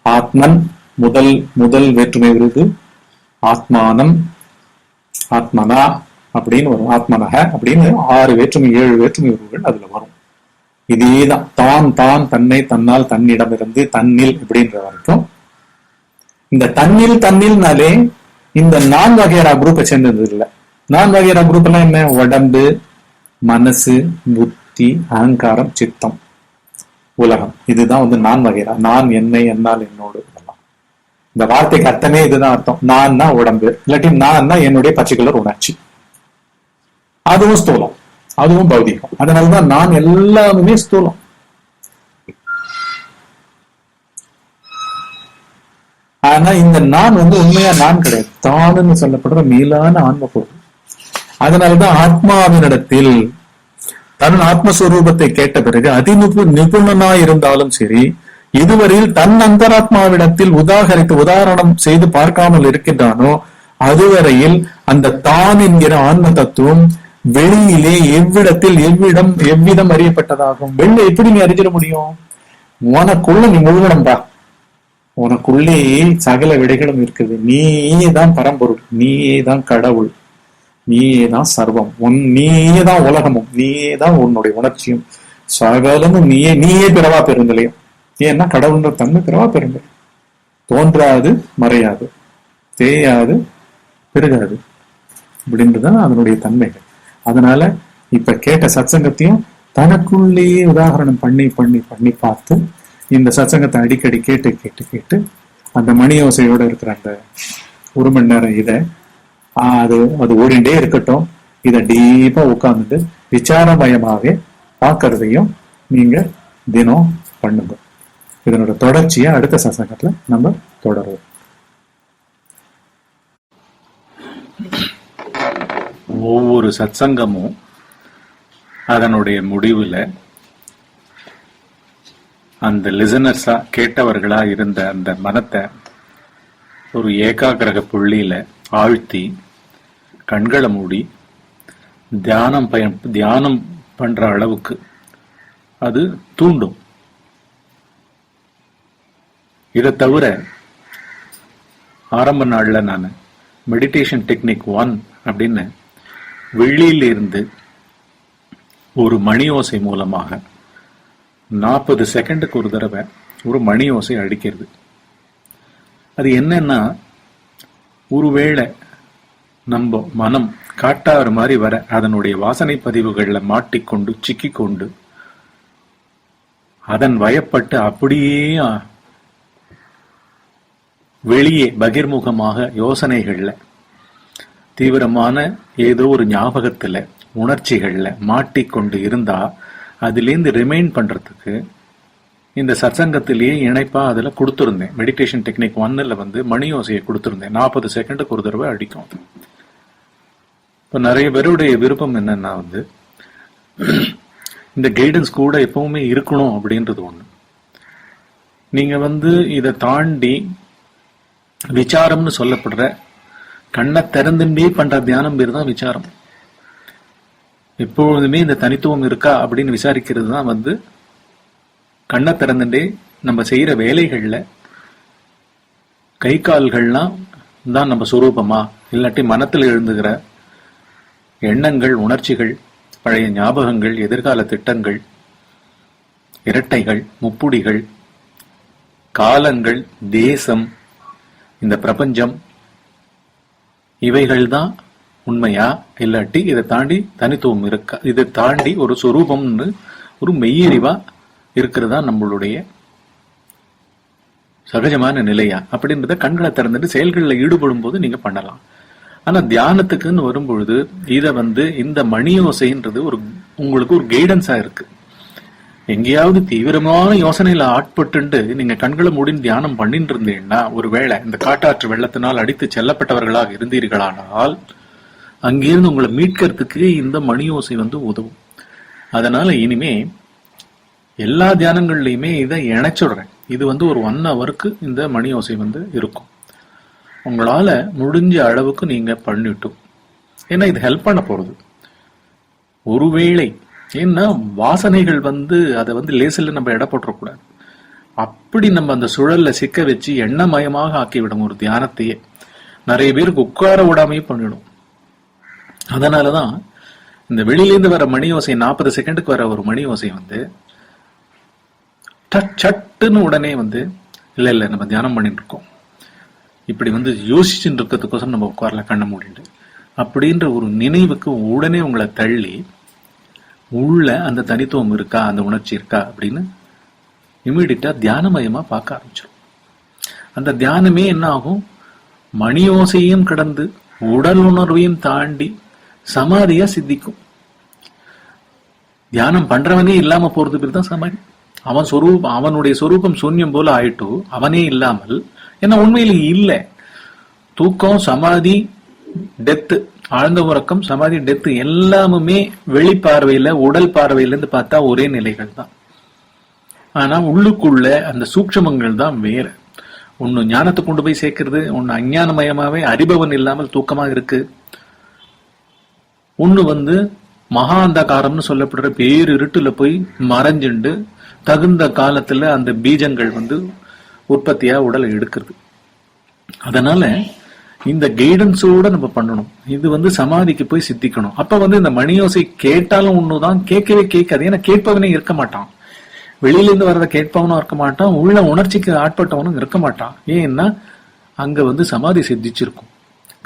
ஆத்மன் முதல் வேற்றுமை வருது, ஆத்மானம், ஆத்மனா அப்படின்னு வரும், ஆத்மனக அப்படின்னு 6 வேற்றுமை 7 வேற்றுமை உருவுகள் அதுல வரும். இதேதான் தான், தன்னை, தன்னால், தன்னிடமிருந்து, தன்னில் அப்படின்ற வரைக்கும். இந்த தன்னில்னாலே இந்த 4 வகையரா குரூப்பை சேர்ந்தது இல்லை. 4 வகையரா குரூப் எல்லாம் என்ன? உடம்பு, மனசு, புத்தி, அகங்காரம், சித்தம், உலகம். இதுதான் 4 வகையரா. நான், என்னை, என்னால், என்னோடு. இந்த வார்த்தைக்கு அர்த்தமே இதுதான் அர்த்தம். நான்னா உடம்பு, இல்லாட்டி நான்னா என்னுடைய பர்டிகுலர் உணர்ச்சி. அதுவும் ஸ்தூலம், அதுவும் பௌதிகம். அதனாலதான் நான் எல்லாமே ஸ்தூலம். ஆனா இந்த நான் உண்மையா நான் கிடையாது, தானுன்னு சொல்லப்படுற மேலான ஆன்ம பொருள். அதனாலதான் ஆத்மாவினிடத்தில் தன் ஆத்மஸ்வரூபத்தை கேட்ட பிறகு நிபுணனாய் இருந்தாலும் சரி, இதுவரையில் தன் அந்தராத்மாவிடத்தில் உதாரணம் செய்து பார்க்காமல் இருக்கின்றானோ அதுவரையில் அந்த தான் என்கிற ஆன்ம தத்துவம் வெளியிலே எவ்விடத்தில் எவ்விதம் அறியப்பட்டதாகும். வெளில எப்படி நீ அறிஞ்சிட முடியும்? உனக்குள்ள நீ முழுவடம்பா, உனக்குள்ளேயே சகல விடைகளும் இருக்குது. நீயே தான் பரம்பொருள், நீயே தான் கடவுள், நீயே தான் சர்வம், நீயே தான் உலகமும், நீயே தான் உன்னுடைய உணர்ச்சியும், சகலமும் நீயே பிறவா பெருந்தலையும். ஏன்னா கடவுள்ன்ற தன்மை பிறவா பெருந்தலை, தோன்றாது, மறையாது, தேயாது, பெருகாது அப்படின்றதுதான் அதனுடைய தன்மைகள். அதனால இப்ப கேட்ட சத்சங்கத்தையும் தனக்குள்ளேயே உதாகரணம் பண்ணி பார்த்து இந்த சத்சங்கத்தை அடிக்கடி கேட்டு கேட்டு கேட்டு அந்த மணி ஓசையோட இருக்கிற அந்த 1 மணி நேரம் இதை அது ஓடிண்டே இருக்கட்டும். இதை டீப்பா உட்கார்ந்துட்டு விசாரமயமாவே பார்க்கறதையும் நீங்க தினம் பண்ணுங்க. இதனோட தொடர்ச்சியை அடுத்த சத்சங்கத்துல நம்ம தொடருவோம். ஒவ்வொரு சத்சங்கமும் அதனுடைய முடிவுல அந்த லிசனர்ஸா கேட்டவர்களா இருந்த அந்த மனத்தை ஒரு ஏகாகிரக புள்ளியில ஆழ்த்தி கண்களை மூடி தியானம் பண்ற அளவுக்கு அது தூண்டும். இதை தவிர ஆரம்ப நாள்ல நான் மெடிடேஷன் டெக்னிக் 1 அப்படின்னு வெளியிலிருந்து ஒரு மணி ஓசை மூலமாக 40 செகண்டுக்கு ஒரு தடவை ஒரு மணி ஓசை அடிக்கிறது. அது என்னன்னா, ஒருவேளை நம்ம மனம் காட்டாறு மாதிரி வர அதனுடைய வாசனை பதிவுகள்ல மாட்டிக்கொண்டு சிக்கிக்கொண்டு அதன் வயப்பட்டு அப்படியே வெளியே பகிர்முகமாக யோசனைகள்ல தீவிரமான ஏதோ ஒரு ஞாபகத்துல உணர்ச்சிகள்ல மாட்டிக்கொண்டு இருந்தா அதுலேருந்து ரிமைன் பண்றதுக்கு இந்த சத்சங்கத்திலேயே இணைப்பா அதுல கொடுத்துருந்தேன். மெடிடேஷன் டெக்னிக் 1ல மணி ஓசையை கொடுத்துருந்தேன். 40 செகண்டுக்கு ஒரு தடவை அடிக்கும். இப்போ நிறைய பேருடைய விருப்பம் என்னன்னா இந்த கைடன்ஸ் கூட எப்பவுமே இருக்கணும் அப்படின்றது ஒண்ணு. நீங்க இதை தாண்டி விசாரம்னு சொல்லப்படுற கண்ணை திறந்துட்டே பண்ற தியானம் பேர் தான் விசாரம். எப்பொழுதுமே இந்த தனித்துவம் இருக்கா அப்படின்னு விசாரிக்கிறது தான் கண்ணை திறந்துட்டே நம்ம செய்யற வேலைகள்ல கை கால்கள்லாம் தான் நம்ம சுரூபமா, இல்லாட்டி மனத்தில் எழுந்துகிற எண்ணங்கள், உணர்ச்சிகள், பழைய ஞாபகங்கள், எதிர்கால திட்டங்கள், இரட்டைகள், முப்புடிகள், காலங்கள், தேசம், இந்த பிரபஞ்சம், இவைகள் தான் உண்மையா, இல்லாட்டி இதை தாண்டி தனித்துவம் இருக்கா, இதை தாண்டி ஒரு சொரூபம்னு ஒரு மெய்யறிவா இருக்கிறதா நம்மளுடைய சகஜமான நிலையா அப்படின்றத கண்களை திறந்துட்டு செயல்களில் ஈடுபடும் போது நீங்க பண்ணலாம். ஆனா தியானத்துக்குன்னு வரும்பொழுது இதை இந்த மணியோசைன்றது உங்களுக்கு ஒரு கைடன்ஸா இருக்கு. எங்கேயாவது தீவிரமான யோசனையில ஆட்பட்டு நீங்க கண்களை மூடி தியானம் பண்ணிட்டு இருந்தீங்கன்னா, ஒருவேளை இந்த காட்டாற்று வெள்ளத்தினால் அடித்து செல்லப்பட்டவர்களாக இருந்தீர்களானால் அங்கிருந்து உங்களை மீட்கிறதுக்கு இந்த மணியோசை உதவும். அதனால இனிமே எல்லா தியானங்கள்லயுமே இதை இணைச்சுடுறேன். இது ஒரு 1 ஹவருக்கு இந்த மணியோசை இருக்கும். உங்களால முடிஞ்ச அளவுக்கு நீங்க பண்ணிட்டும். ஏன்னா இது ஹெல்ப் பண்ண போறது. ஒருவேளை ஏன்னா வாசனைகள் அதை லேசில் நம்ம எடை போட்டுறக்கூடாது. அப்படி நம்ம அந்த சுழல்ல சிக்க வச்சு எண்ணமயமாக ஆக்கிவிடும் ஒரு தியானத்தையே. நிறைய பேருக்கு உட்கார விடாமையே பண்ணிடும். அதனாலதான் இந்த வெளியிலேருந்து வர மணி ஓசை 40 செகண்டுக்கு வர ஒரு மணி ஓசை சட்டுன்னு உடனே இல்ல நம்ம தியானம் பண்ணிட்டு இருக்கோம், இப்படி யோசிச்சுட்டு இருக்கிறதுக்கோசம் நம்ம உட்காரல கண்ண மூடிட்டு அப்படின்ற ஒரு நினைவுக்கு உடனே உங்களை தள்ளி உள்ள அந்த தனித்துவம் இருக்கா, அந்த உணர்ச்சி இருக்கா அப்படின்னு இமீடியட்டா தியானமயமா பார்க்க ஆரம்பிச்சிடும். அந்த தியானமே என்ன ஆகும், மணியோசையும் கடந்து உடல் உணர்வையும் தாண்டி சமாதியா சித்திக்கும். தியானம் பண்றவனே இல்லாம போறது பேர் தான் சமாதி. அவனுடைய சொரூபம் சூன்யம் போல ஆயிட்டு அவனே இல்லாமல், ஏன்னா உண்மையில இல்ல. தூக்கம், சமாதி, டெத்து, ஆழ்ந்த உறக்கம், சமாதி, டெத்து எல்லாமுமே வெளிப்பார்வையில உடல் பார்வையில இருந்து பார்த்தா ஒரே நிலைகள் தான். ஆனா உள்ளுக்குள்ள அந்த சூட்சமங்கள் தான் வேற. ஒன்னு ஞானத்தை கொண்டு போய் சேர்க்கிறது, ஒன்னு அஞ்ஞானமயமாவே அறிபவன் இல்லாமல் தூக்கமா இருக்கு. ஒண்ணு மகா அந்தகாரம்னு சொல்லப்படுற பேரு இருட்டுல போய் மறைஞ்சுண்டு தகுந்த காலத்துல அந்த பீஜங்கள் உற்பத்தியா உடலை எடுக்கிறது. அதனால இந்த கைடன்ஸோட நம்ம பண்ணணும். இது சமாதிக்கு போய் சித்திக்கணும். அப்ப இந்த மணியோசை கேட்டாலும் ஒண்ணுதான், கேட்கவே கேட்காது. ஏன்னா கேட்பவனே இருக்க மாட்டான், வெளியில இருந்து வர்றத கேட்பவனும் இருக்க மாட்டான், உள்ள உணர்ச்சிக்கு ஆட்பட்டவனும் இருக்க மாட்டான். ஏன்னா அங்க சமாதி சித்திச்சிருக்கும்.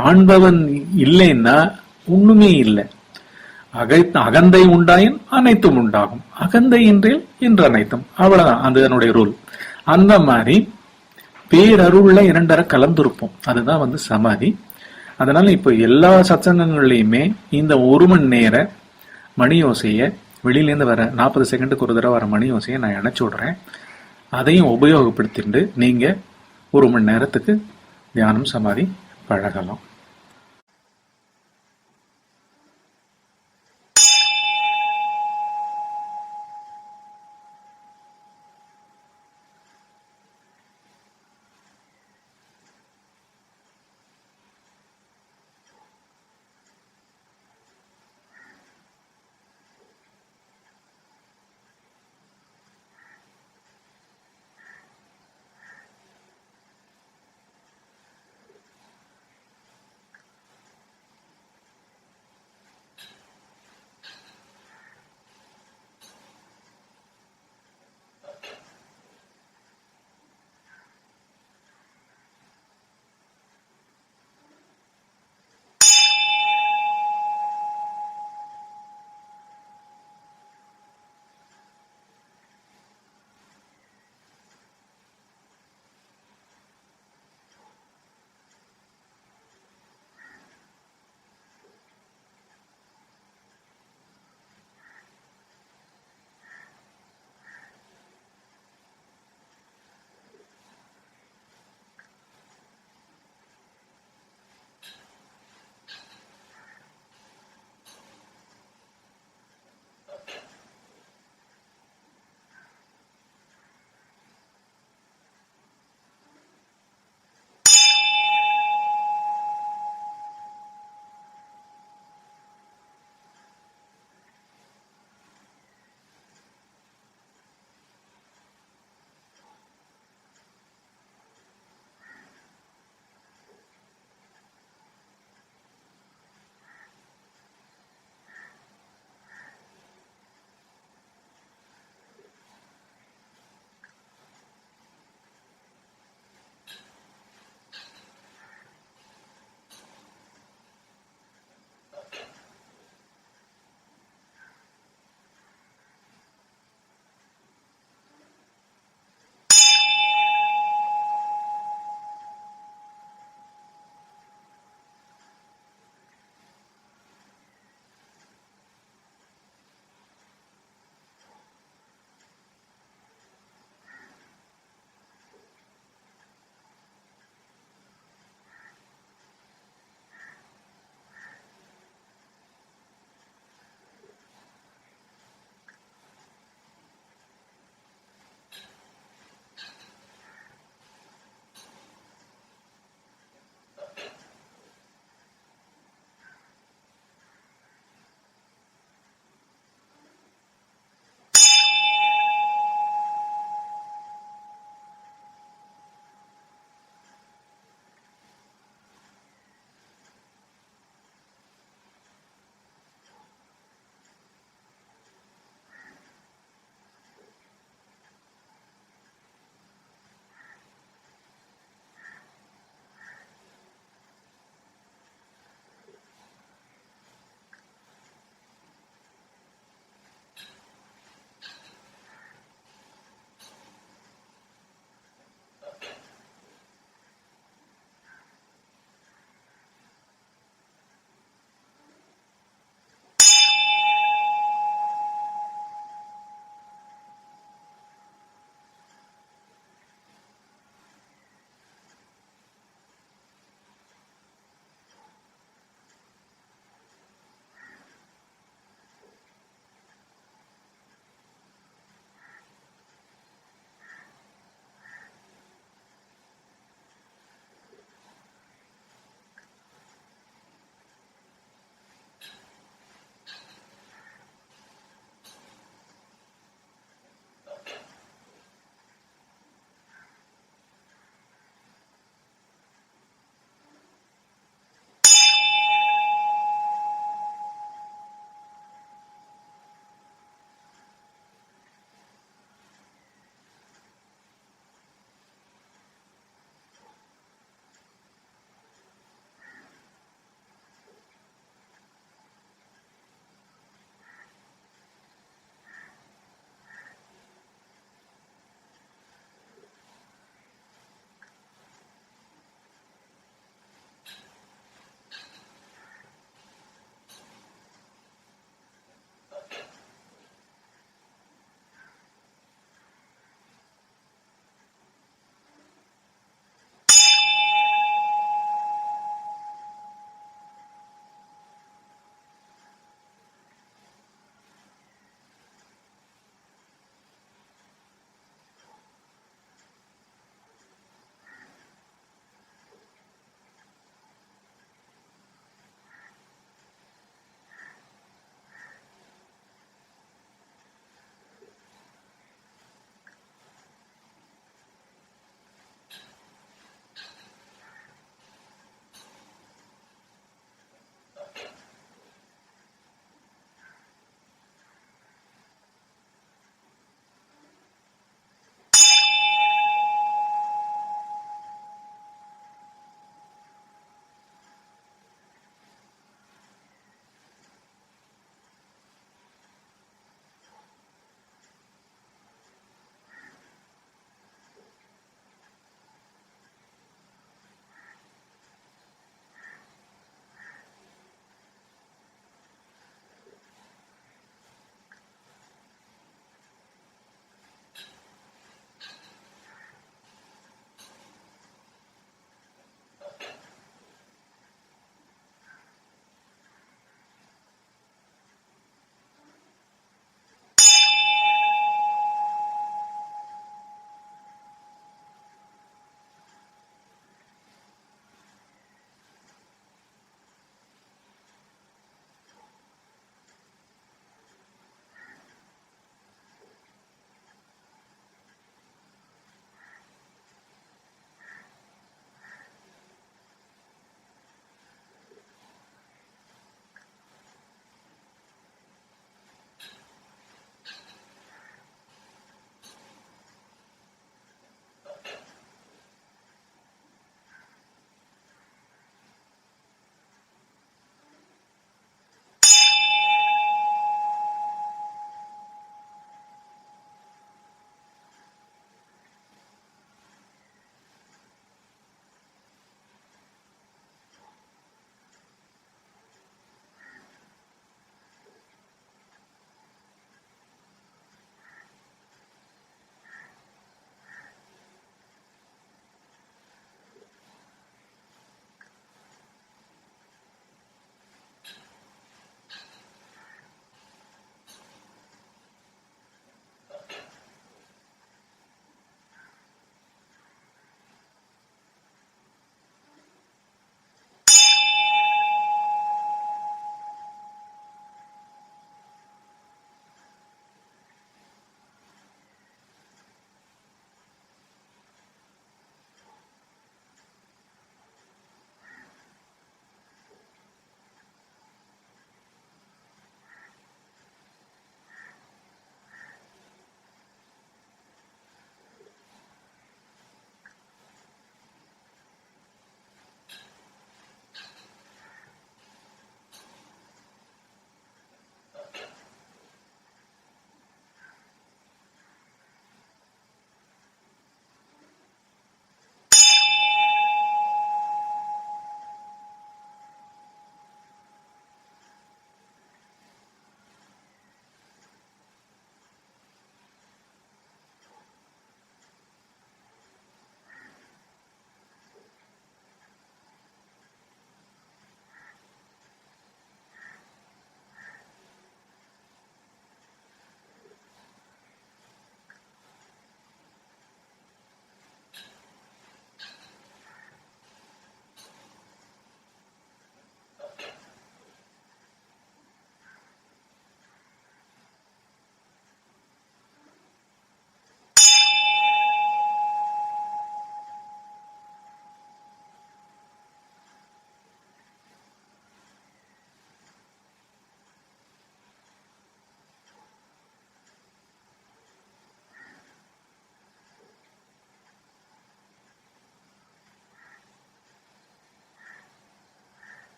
காண்பவன் இல்லைன்னா ஒண்ணுமே இல்லை. அகந்தை உண்டாயின் அனைத்தும் உண்டாகும், அகந்தை இன்றில் இன்று அனைத்தும். அவ்வளவுதான் அதனுடைய ரூல். அந்த மாதிரி பேரருள்ல இரண்டரை கலந்துருப்போம். அதுதான் வந்து சமாதி. அதனால இப்ப எல்லா சத்சங்கங்கள்லயுமே இந்த 1 மணி நேர மணி யோசைய வெளியிலேருந்து வர 40 செகண்டுக்கு ஒரு தடவை வர மணி யோசையை நான் இணைச்சு விடுறேன். அதையும் உபயோகப்படுத்திட்டு நீங்க 1 மணி நேரத்துக்கு தியானம் சமாதி பழகலாம்.